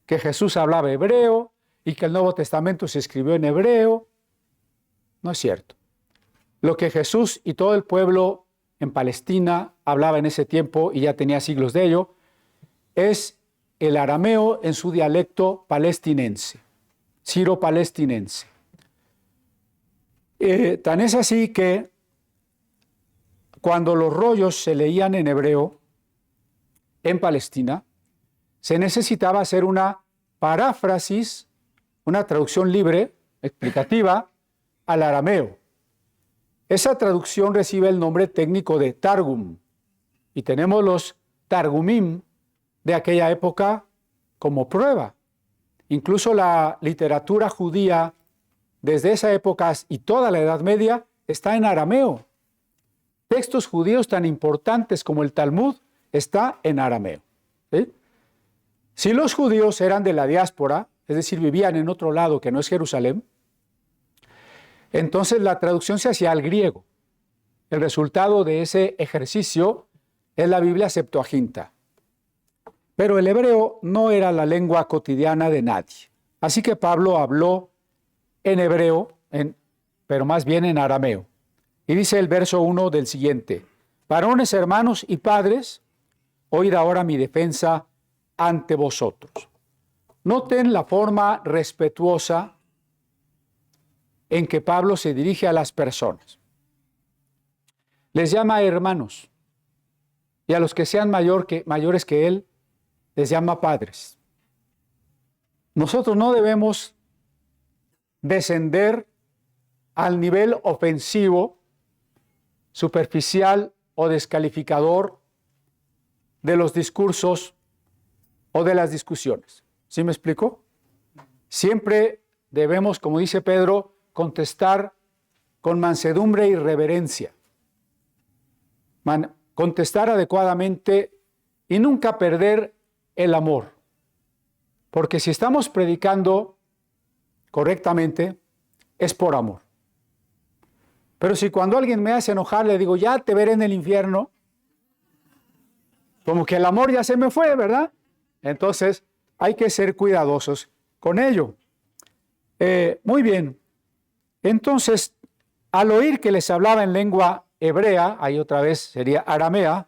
Speaker 1: que Jesús hablaba hebreo y que el Nuevo Testamento se escribió en hebreo. No es cierto. Lo que Jesús y todo el pueblo en Palestina hablaba en ese tiempo, y ya tenía siglos de ello, es el arameo en su dialecto palestinense, siro-palestinense. Tan es así que cuando los rollos se leían en hebreo en Palestina, se necesitaba hacer una paráfrasis, una traducción libre, explicativa, al arameo. Esa traducción recibe el nombre técnico de Targum, y tenemos los Targumim de aquella época como prueba. Incluso la literatura judía desde esa época y toda la Edad Media está en arameo. Textos judíos tan importantes como el Talmud está en arameo. ¿Sí? Si los judíos eran de la diáspora, es decir, vivían en otro lado que no es Jerusalén, entonces la traducción se hacía al griego. El resultado de ese ejercicio es la Biblia Septuaginta. Pero el hebreo no era la lengua cotidiana de nadie. Así que Pablo habló en hebreo, pero más bien en arameo. Y dice el verso 1 del siguiente: varones, hermanos y padres, oíd ahora mi defensa ante vosotros. Noten la forma respetuosa en que Pablo se dirige a las personas. Les llama hermanos, y a los que sean mayores que él, les llama padres. Nosotros no debemos descender al nivel ofensivo, superficial o descalificador de los discursos o de las discusiones. ¿Sí me explico? Siempre debemos, como dice Pedro, contestar con mansedumbre y reverencia. contestar adecuadamente y nunca perder el amor. Porque si estamos predicando correctamente, es por amor. Pero si cuando alguien me hace enojar, le digo, ya te veré en el infierno, como que el amor ya se me fue, ¿verdad? Entonces, hay que ser cuidadosos con ello. Muy bien. Entonces, al oír que les hablaba en lengua hebrea, ahí otra vez sería aramea,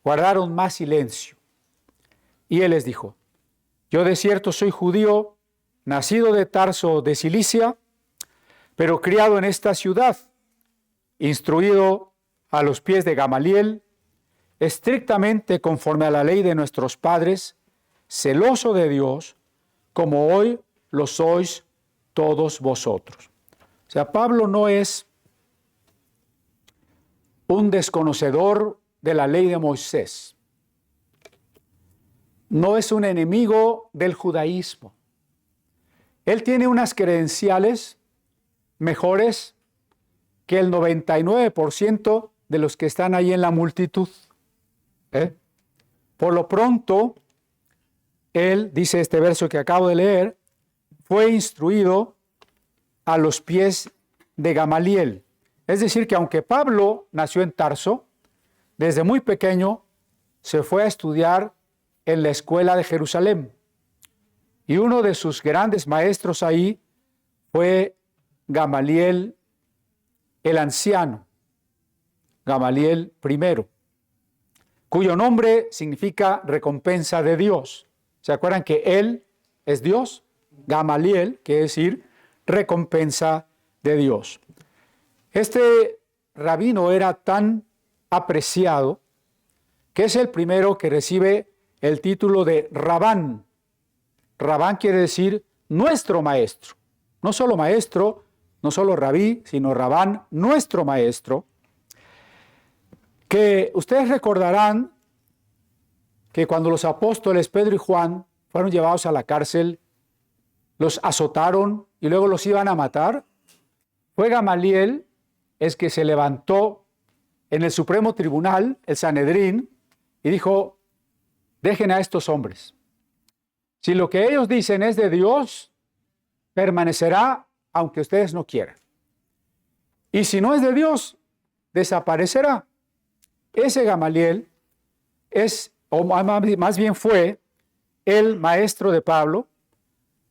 Speaker 1: guardaron más silencio. Y él les dijo, yo de cierto soy judío, nacido de Tarso de Cilicia, pero criado en esta ciudad, instruido a los pies de Gamaliel, estrictamente conforme a la ley de nuestros padres, celoso de Dios, como hoy lo sois todos vosotros. O sea, Pablo no es un desconocedor de la ley de Moisés. No es un enemigo del judaísmo. Él tiene unas credenciales mejores que el 99% de los que están ahí en la multitud. Por lo pronto, él, dice este verso que acabo de leer, fue instruido a los pies de Gamaliel. Es decir, que aunque Pablo nació en Tarso, desde muy pequeño se fue a estudiar en la escuela de Jerusalén. Y uno de sus grandes maestros ahí fue Gamaliel el anciano, Gamaliel I, cuyo nombre significa recompensa de Dios. ¿Se acuerdan que él es Dios? Gamaliel quiere decir recompensa de Dios. Este rabino era tan apreciado que es el primero que recibe el título de Rabán. Rabán quiere decir nuestro maestro. No solo maestro, no solo rabí, sino Rabán, nuestro maestro. Que ustedes recordarán que cuando los apóstoles Pedro y Juan fueron llevados a la cárcel, los azotaron y luego los iban a matar. Fue Gamaliel el que se levantó en el Supremo Tribunal, el Sanedrín, y dijo, dejen a estos hombres. Si lo que ellos dicen es de Dios, permanecerá aunque ustedes no quieran. Y si no es de Dios, desaparecerá. Ese Gamaliel es, o más bien fue, el maestro de Pablo,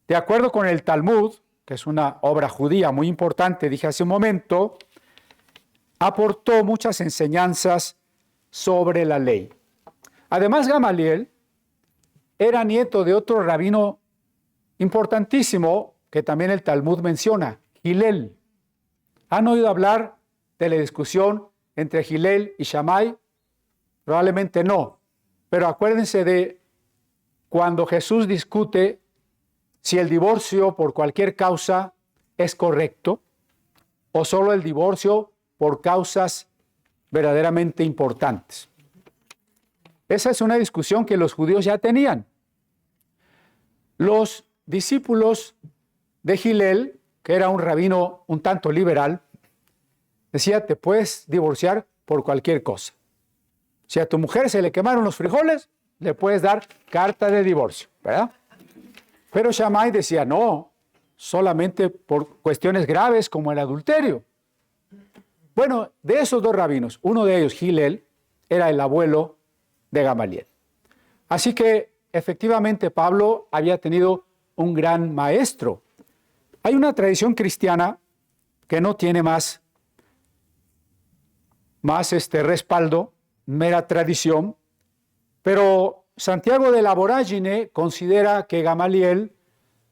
Speaker 1: de acuerdo con el Talmud, que es una obra judía muy importante, dije hace un momento, aportó muchas enseñanzas sobre la ley. Además, Gamaliel era nieto de otro rabino importantísimo que también el Talmud menciona, Hillel. ¿Han oído hablar de la discusión entre Hillel y Shammai? Probablemente no, pero acuérdense de cuando Jesús discute si el divorcio por cualquier causa es correcto o solo el divorcio por causas verdaderamente importantes. Esa es una discusión que los judíos ya tenían. Los discípulos de Hillel, que era un rabino un tanto liberal, decía, te puedes divorciar por cualquier cosa. Si a tu mujer se le quemaron los frijoles, le puedes dar carta de divorcio, ¿verdad? Pero Shammai decía, no, solamente por cuestiones graves como el adulterio. Bueno, de esos dos rabinos, uno de ellos, Hillel, era el abuelo de Gamaliel. Así que, efectivamente, Pablo había tenido un gran maestro. Hay una tradición cristiana que no tiene más respaldo, mera tradición, pero Santiago de la Vorágine considera que Gamaliel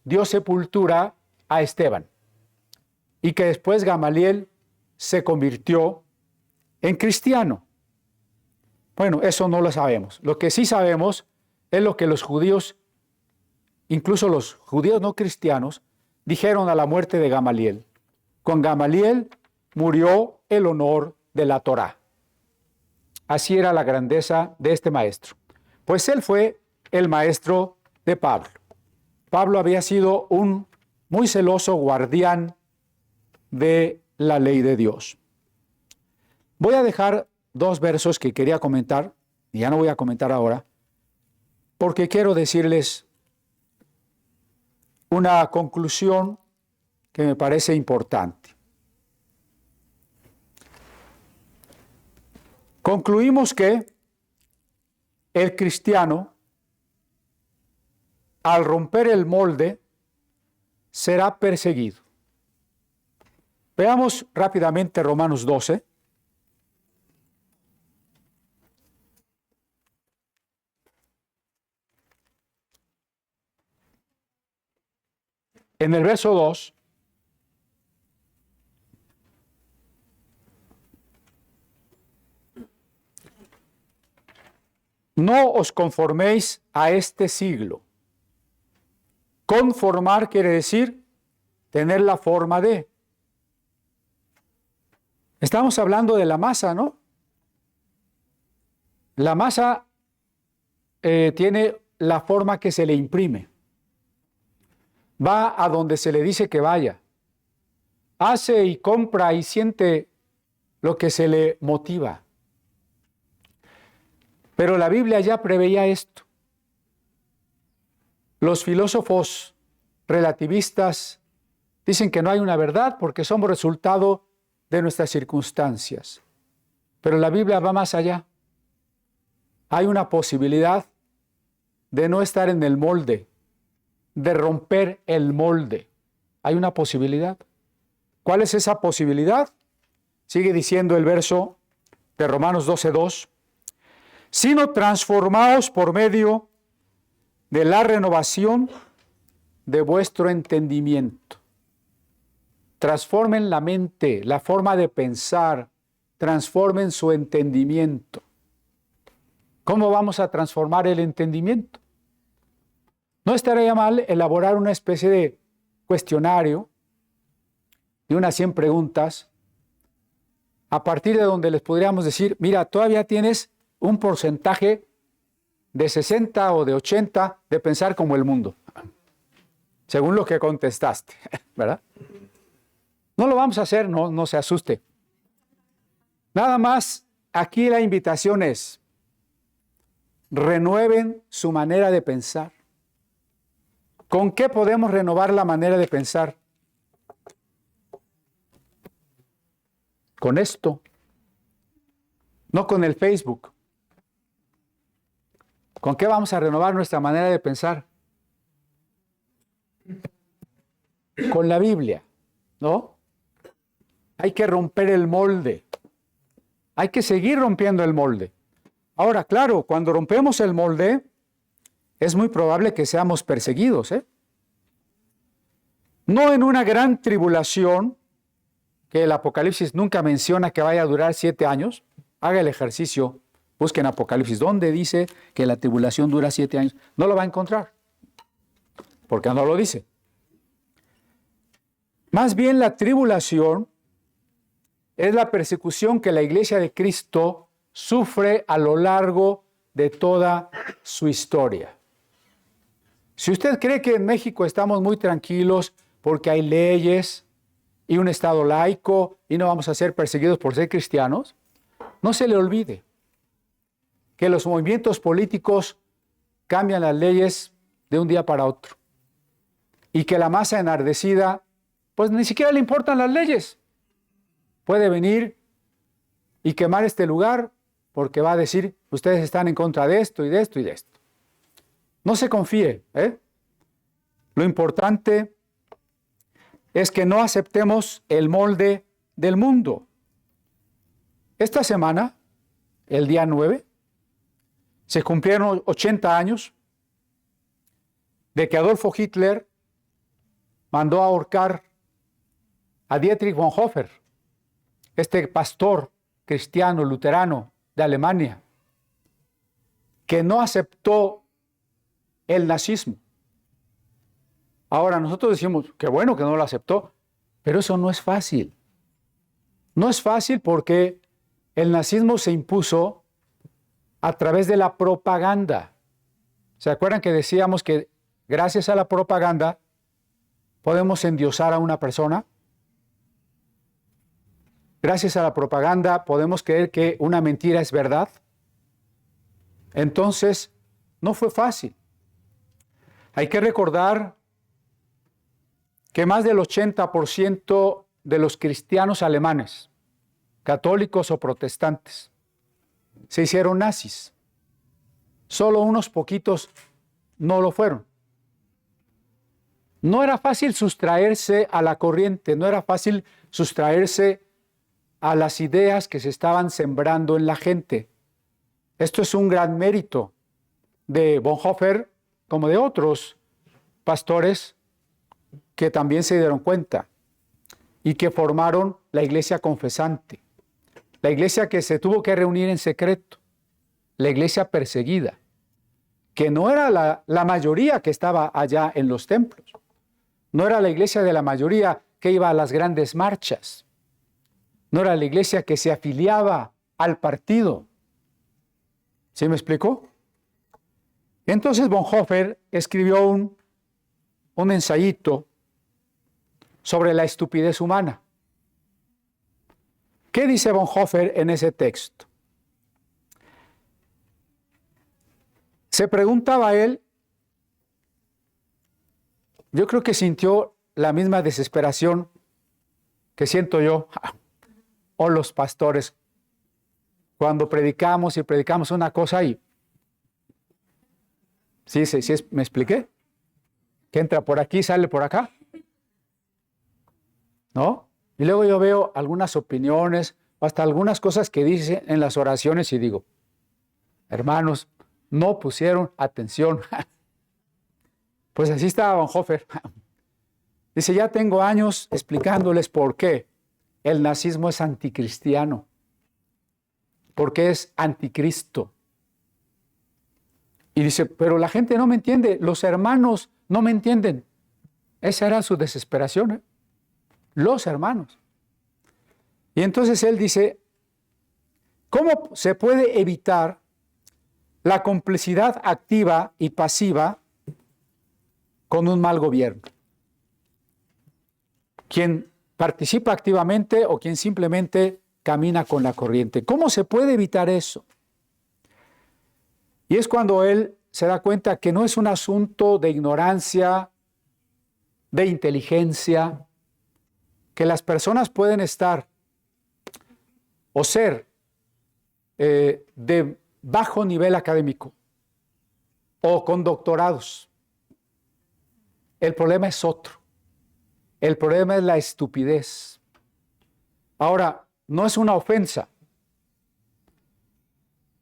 Speaker 1: dio sepultura a Esteban y que después Gamaliel se convirtió en cristiano. Bueno, eso no lo sabemos. Lo que sí sabemos es lo que los judíos, incluso los judíos no cristianos, dijeron a la muerte de Gamaliel. Con Gamaliel murió el honor de la Torá. Así era la grandeza de este maestro. Pues él fue el maestro de Pablo. Pablo había sido un muy celoso guardián de la ley de Dios. Voy a dejar dos versos que quería comentar, y ya no voy a comentar ahora, porque quiero decirles una conclusión que me parece importante. Concluimos que el cristiano, al romper el molde, será perseguido. Veamos rápidamente Romanos 12. En el verso 2, no os conforméis a este siglo. Conformar quiere decir tener la forma de. Estamos hablando de la masa, ¿no? La masa tiene la forma que se le imprime. Va a donde se le dice que vaya. Hace y compra y siente lo que se le motiva. Pero la Biblia ya preveía esto. Los filósofos relativistas dicen que no hay una verdad porque somos resultado de nuestras circunstancias. Pero la Biblia va más allá. Hay una posibilidad de no estar en el molde, de romper el molde. Hay una posibilidad. ¿Cuál es esa posibilidad? Sigue diciendo el verso de Romanos 12:2. Sino transformaos por medio de la renovación de vuestro entendimiento. Transformen la mente, la forma de pensar, transformen su entendimiento. ¿Cómo vamos a transformar el entendimiento? No estaría mal elaborar una especie de cuestionario de unas 100 preguntas, a partir de donde les podríamos decir, mira, todavía tienes un porcentaje de 60 o de 80 de pensar como el mundo, según lo que contestaste, ¿verdad? No lo vamos a hacer, no se asuste. Nada más, aquí la invitación es, renueven su manera de pensar. ¿Con qué podemos renovar la manera de pensar? Con esto, no con el Facebook. ¿Con qué vamos a renovar nuestra manera de pensar? Con la Biblia, ¿no? Hay que romper el molde. Hay que seguir rompiendo el molde. Ahora, claro, cuando rompemos el molde, es muy probable que seamos perseguidos, ¿eh? No en una gran tribulación, que el Apocalipsis nunca menciona que vaya a durar 7 años. Haga el ejercicio, busquen Apocalipsis, ¿dónde dice que la tribulación dura 7 años? No lo va a encontrar, porque no lo dice. Más bien la tribulación es la persecución que la Iglesia de Cristo sufre a lo largo de toda su historia. Si usted cree que en México estamos muy tranquilos porque hay leyes y un Estado laico y no vamos a ser perseguidos por ser cristianos, no se le olvide que los movimientos políticos cambian las leyes de un día para otro y que la masa enardecida, pues ni siquiera le importan las leyes. Puede venir y quemar este lugar porque va a decir, ustedes están en contra de esto y de esto y de esto. No se confíe, ¿eh? Lo importante es que no aceptemos el molde del mundo. Esta semana, el día 9, se cumplieron 80 años de que Adolfo Hitler mandó a ahorcar a Dietrich Bonhoeffer, este pastor cristiano luterano de Alemania, que no aceptó el nazismo. Ahora nosotros decimos, qué bueno que no lo aceptó, pero eso no es fácil. No es fácil porque el nazismo se impuso a través de la propaganda. ¿Se acuerdan que decíamos que gracias a la propaganda podemos endiosar a una persona? gracias a la propaganda, podemos creer que una mentira es verdad. Entonces, no fue fácil. Hay que recordar que más del 80% de los cristianos alemanes, católicos o protestantes, se hicieron nazis. Solo unos poquitos no lo fueron. No era fácil sustraerse a la corriente, no era fácil sustraerse a las ideas que se estaban sembrando en la gente. Esto es un gran mérito de Bonhoeffer, como de otros pastores que también se dieron cuenta y que formaron la iglesia confesante, la iglesia que se tuvo que reunir en secreto, la iglesia perseguida, que no era la mayoría que estaba allá en los templos, no era la iglesia de la mayoría que iba a las grandes marchas, no era la iglesia que se afiliaba al partido. ¿Sí me explicó? Entonces Bonhoeffer escribió un ensayito sobre la estupidez humana. ¿Qué dice Bonhoeffer en ese texto? Se preguntaba él, yo creo que sintió la misma desesperación que siento yo o los pastores cuando predicamos y predicamos una cosa y ¿sí, me expliqué? Que entra por aquí, sale por acá, ¿no? Y luego yo veo algunas opiniones, hasta algunas cosas que dicen en las oraciones y digo, hermanos, no pusieron atención. Pues así estaba Bonhoeffer. Dice, ya tengo años explicándoles por qué el nazismo es anticristiano, porque es anticristo. Y dice, pero la gente no me entiende, los hermanos no me entienden. Esa era su desesperación, ¿eh? Los hermanos. Y entonces él dice, ¿cómo se puede evitar la complicidad activa y pasiva con un mal gobierno? Quien participa activamente o quien simplemente camina con la corriente. ¿Cómo se puede evitar eso? Y es cuando él se da cuenta que no es un asunto de ignorancia, de inteligencia, que las personas pueden estar o ser de bajo nivel académico o con doctorados. El problema es otro. El problema es la estupidez. Ahora, no es una ofensa.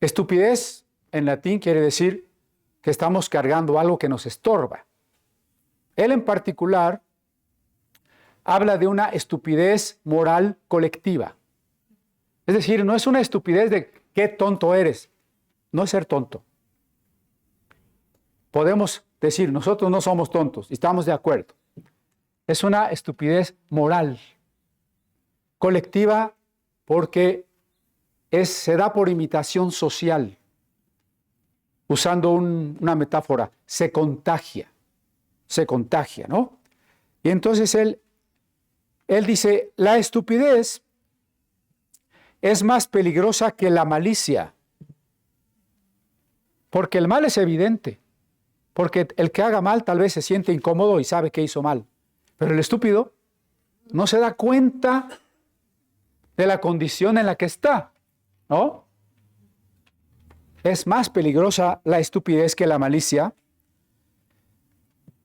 Speaker 1: Estupidez en latín quiere decir que estamos cargando algo que nos estorba. Él en particular habla de una estupidez moral colectiva. Es decir, no es una estupidez de qué tonto eres. No es ser tonto. Podemos decir, nosotros no somos tontos y estamos de acuerdo. Es una estupidez moral, colectiva, porque se da por imitación social. Usando una metáfora, se contagia, ¿no? Y entonces él dice, la estupidez es más peligrosa que la malicia, porque el mal es evidente, porque el que haga mal tal vez se siente incómodo y sabe que hizo mal, pero el estúpido no se da cuenta de la condición en la que está, ¿no? Es más peligrosa la estupidez que la malicia,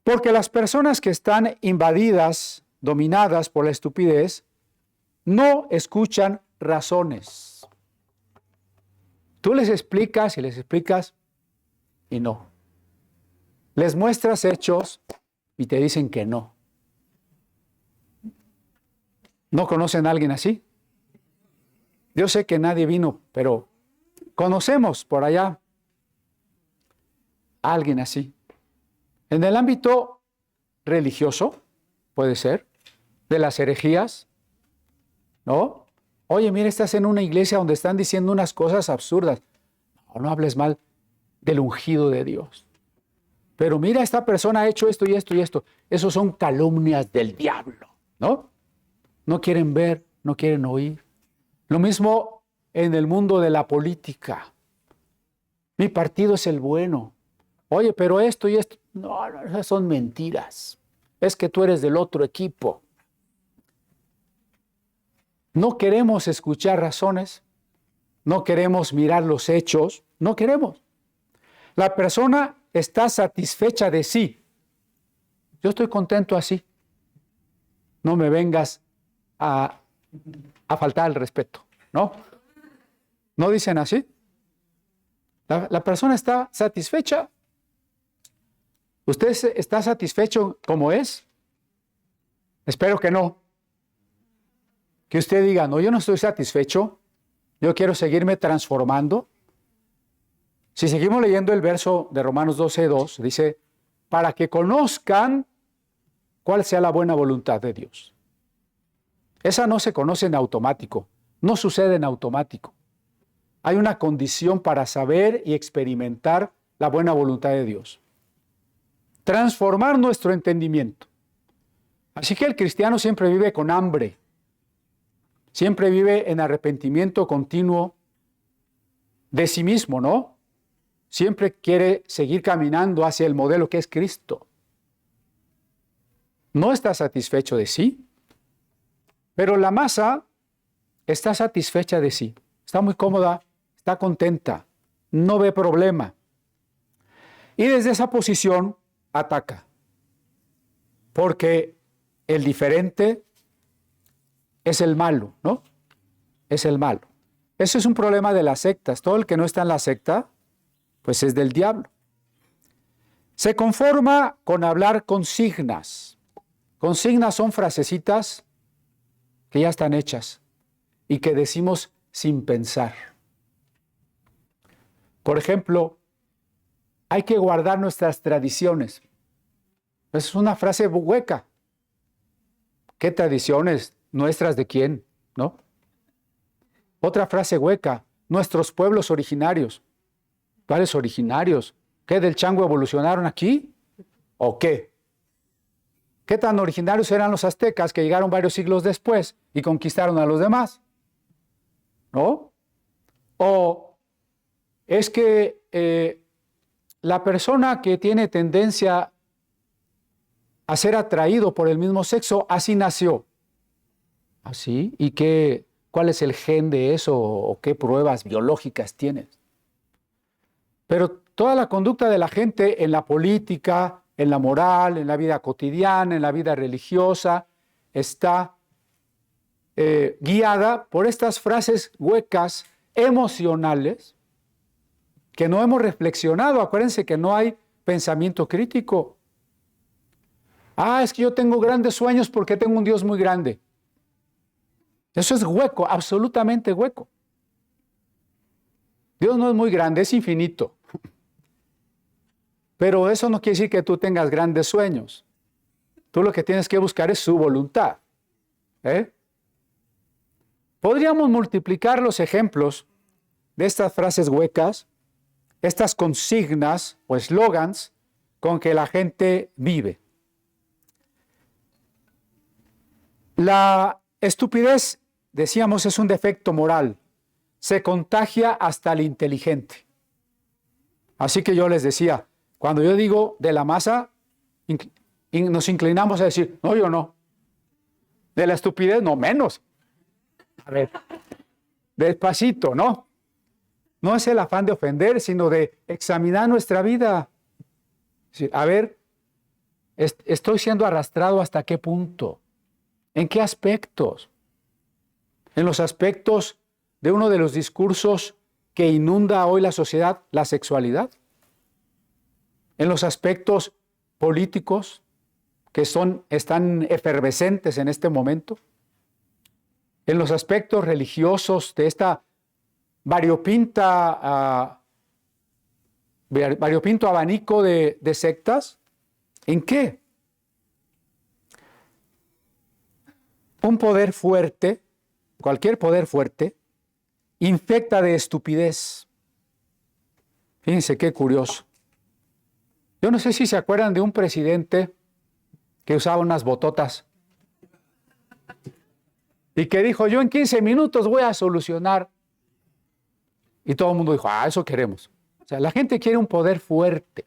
Speaker 1: porque las personas que están invadidas, dominadas por la estupidez, no escuchan razones. Tú les explicas y no. Les muestras hechos y te dicen que no. ¿No conocen a alguien así? Yo sé que nadie vino, pero conocemos por allá a alguien así. En el ámbito religioso, puede ser, de las herejías, ¿no? Oye, mira, estás en una iglesia donde están diciendo unas cosas absurdas. No hables mal del ungido de Dios. Pero mira, esta persona ha hecho esto y esto y esto. Esos son calumnias del diablo, ¿no? No quieren ver, no quieren oír. Lo mismo en el mundo de la política. Mi partido es el bueno. Oye, pero esto y esto. No, esas son mentiras. Es que tú eres del otro equipo. No queremos escuchar razones. No queremos mirar los hechos. No queremos. La persona está satisfecha de sí. Yo estoy contento así. No me vengas a faltar al respeto, ¿no? ¿No dicen así? La persona está satisfecha. ¿Usted está satisfecho como es? Espero que no. Que usted diga, no, yo no estoy satisfecho. Yo quiero seguirme transformando. Si seguimos leyendo el verso de Romanos 12:2, dice, para que conozcan cuál sea la buena voluntad de Dios. Esa no se conoce en automático, no sucede en automático. Hay una condición para saber y experimentar la buena voluntad de Dios. Transformar nuestro entendimiento. Así que el cristiano siempre vive con hambre, siempre vive en arrepentimiento continuo de sí mismo, ¿no? Siempre quiere seguir caminando hacia el modelo que es Cristo. No está satisfecho de sí, pero la masa está satisfecha de sí. Está muy cómoda, está contenta, no ve problema. Y desde esa posición ataca. Porque el diferente es el malo, ¿no? Es el malo. Eso es un problema de las sectas. Todo el que no está en la secta, pues es del diablo. Se conforma con hablar consignas. Consignas son frasecitas que ya están hechas y que decimos sin pensar. Por ejemplo, hay que guardar nuestras tradiciones. Es una frase hueca. ¿Qué tradiciones? ¿Nuestras de quién? ¿No? Otra frase hueca. Nuestros pueblos originarios. ¿Cuáles originarios? ¿Qué, del chango evolucionaron aquí? ¿O qué? ¿Qué tan originarios eran los aztecas que llegaron varios siglos después y conquistaron a los demás? ¿No? O es que la persona que tiene tendencia a ser atraído por el mismo sexo, así nació. ¿Así? ¿Y cuál es el gen de eso o qué pruebas biológicas tienes? Pero toda la conducta de la gente en la política, en la moral, en la vida cotidiana, en la vida religiosa, está guiada por estas frases huecas, emocionales, que no hemos reflexionado. Acuérdense que no hay pensamiento crítico. Ah, es que yo tengo grandes sueños porque tengo un Dios muy grande. Eso es hueco, absolutamente hueco. Dios no es muy grande, es infinito. Pero eso no quiere decir que tú tengas grandes sueños. Tú lo que tienes que buscar es su voluntad. Podríamos multiplicar los ejemplos de estas frases huecas, estas consignas o eslogans con que la gente vive. La estupidez, decíamos, es un defecto moral. Se contagia hasta el inteligente. Así que yo les decía, cuando yo digo de la masa, nos inclinamos a decir, no, yo no. De la estupidez, no, menos. A ver, despacito, ¿no? No es el afán de ofender, sino de examinar nuestra vida. A ver, ¿estoy siendo arrastrado hasta qué punto? ¿En qué aspectos? En los aspectos de uno de los discursos que inunda hoy la sociedad, la sexualidad. En los aspectos políticos que están efervescentes en este momento. En los aspectos religiosos de esta variopinto abanico de sectas. ¿En qué? Un poder fuerte, cualquier poder fuerte, infecta de estupidez. Fíjense qué curioso. Yo no sé si se acuerdan de un presidente que usaba unas bototas. y que dijo, yo en 15 minutos voy a solucionar. Y todo el mundo dijo, eso queremos. O sea, la gente quiere un poder fuerte,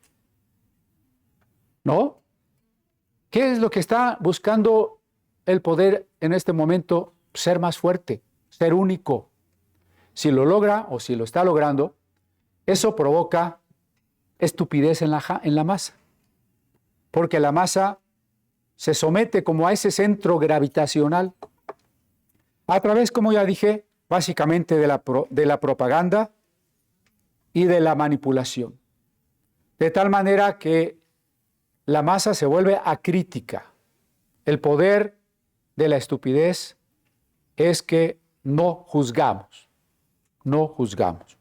Speaker 1: ¿no? ¿Qué es lo que está buscando el poder en este momento? Ser más fuerte, ser único. Si lo logra o si lo está logrando, eso provoca estupidez en la masa. Porque la masa se somete como a ese centro gravitacional a través, como ya dije, básicamente de la propaganda y de la manipulación. De tal manera que la masa se vuelve acrítica. El poder de la estupidez es que no juzgamos. No juzgamos.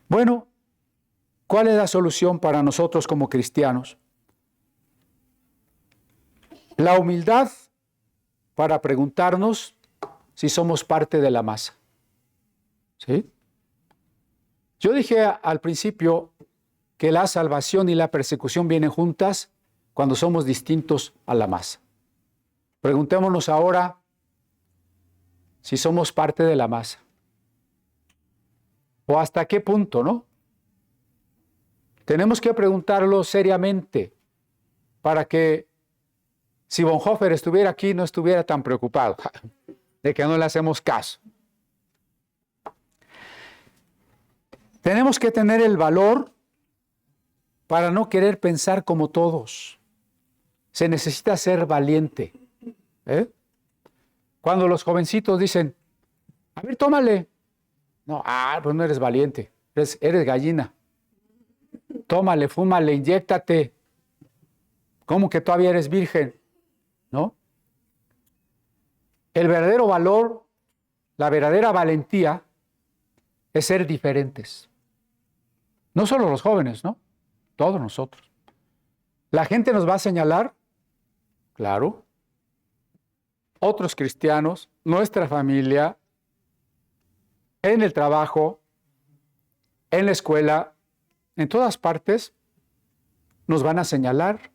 Speaker 1: Bueno, ¿cuál es la solución para nosotros como cristianos? La humildad para preguntarnos si somos parte de la masa. ¿Sí? Yo dije al principio que la salvación y la persecución vienen juntas cuando somos distintos a la masa. Preguntémonos ahora si somos parte de la masa. ¿O hasta qué punto, no? Tenemos que preguntarlo seriamente para que si Bonhoeffer estuviera aquí no estuviera tan preocupado de que no le hacemos caso. Tenemos que tener el valor para no querer pensar como todos. Se necesita ser valiente. Cuando los jovencitos dicen, a ver, tómale. No, pues no eres valiente, eres gallina. Tómale, fúmale, inyéctate. ¿Cómo que todavía eres virgen? ¿No? El verdadero valor, la verdadera valentía es ser diferentes. No solo los jóvenes, ¿no? Todos nosotros. La gente nos va a señalar, claro. Otros cristianos, nuestra familia, en el trabajo, en la escuela, en todas partes, nos van a señalar.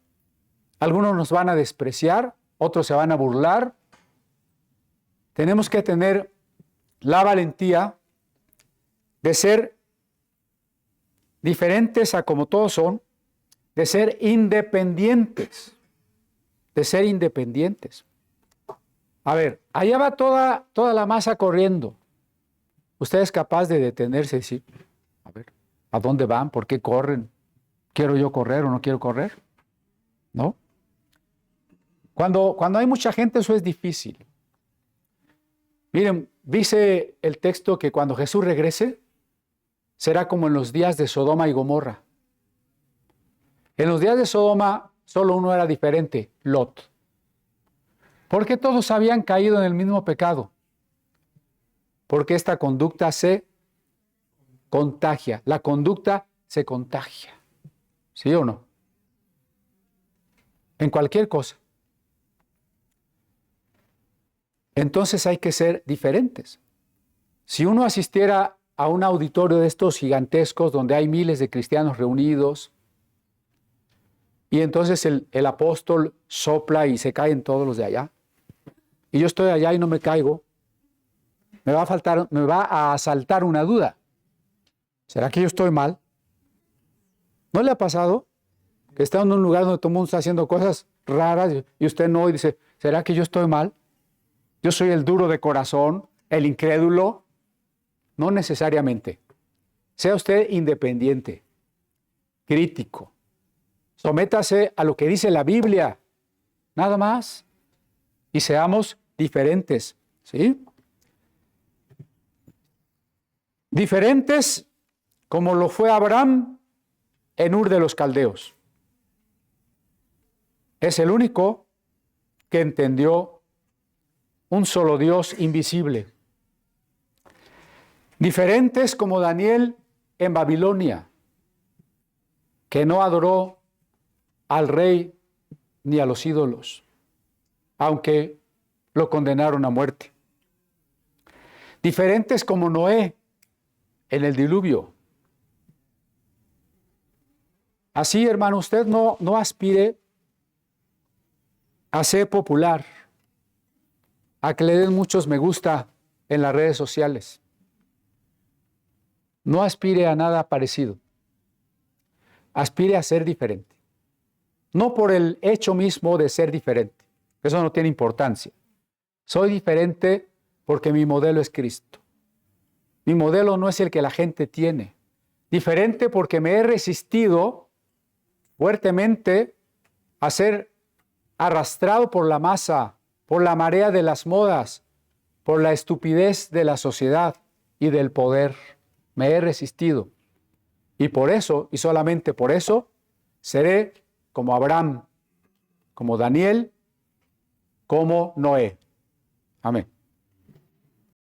Speaker 1: Algunos nos van a despreciar, otros se van a burlar. Tenemos que tener la valentía de ser diferentes a como todos son, de ser independientes, de ser independientes. A ver, allá va toda la masa corriendo. Usted es capaz de detenerse y decir, a ver, ¿a dónde van? ¿Por qué corren? ¿Quiero yo correr o no quiero correr? ¿No? Cuando hay mucha gente eso es difícil. Miren, dice el texto que cuando Jesús regrese, será como en los días de Sodoma y Gomorra. En los días de Sodoma solo uno era diferente, Lot. Porque todos habían caído en el mismo pecado. Porque esta conducta se contagia. La conducta se contagia. ¿Sí o no? En cualquier cosa. Entonces hay que ser diferentes. Si uno asistiera a un auditorio de estos gigantescos donde hay miles de cristianos reunidos y entonces el apóstol sopla y se caen todos los de allá y yo estoy allá y no me caigo, me va a asaltar una duda. ¿Será que yo estoy mal? ¿No le ha pasado que está en un lugar donde todo el mundo está haciendo cosas raras y usted no y dice, ¿será que yo estoy mal? Yo soy el duro de corazón, el incrédulo. No necesariamente. Sea usted independiente, crítico. Sométase a lo que dice la Biblia, nada más. Y seamos diferentes, ¿sí? Diferentes como lo fue Abraham en Ur de los Caldeos. Es el único que entendió un solo Dios invisible. Diferentes como Daniel en Babilonia, que no adoró al rey ni a los ídolos, aunque lo condenaron a muerte. Diferentes como Noé en el diluvio. Así, hermano, usted no aspire a ser popular. a que le den muchos me gusta en las redes sociales. No aspire a nada parecido. Aspire a ser diferente. No por el hecho mismo de ser diferente. Eso no tiene importancia. Soy diferente porque mi modelo es Cristo. Mi modelo no es el que la gente tiene. Diferente porque me he resistido fuertemente a ser arrastrado por la masa, por la marea de las modas, por la estupidez de la sociedad y del poder. Me he resistido. Y por eso, y solamente por eso, seré como Abraham, como Daniel, como Noé. Amén.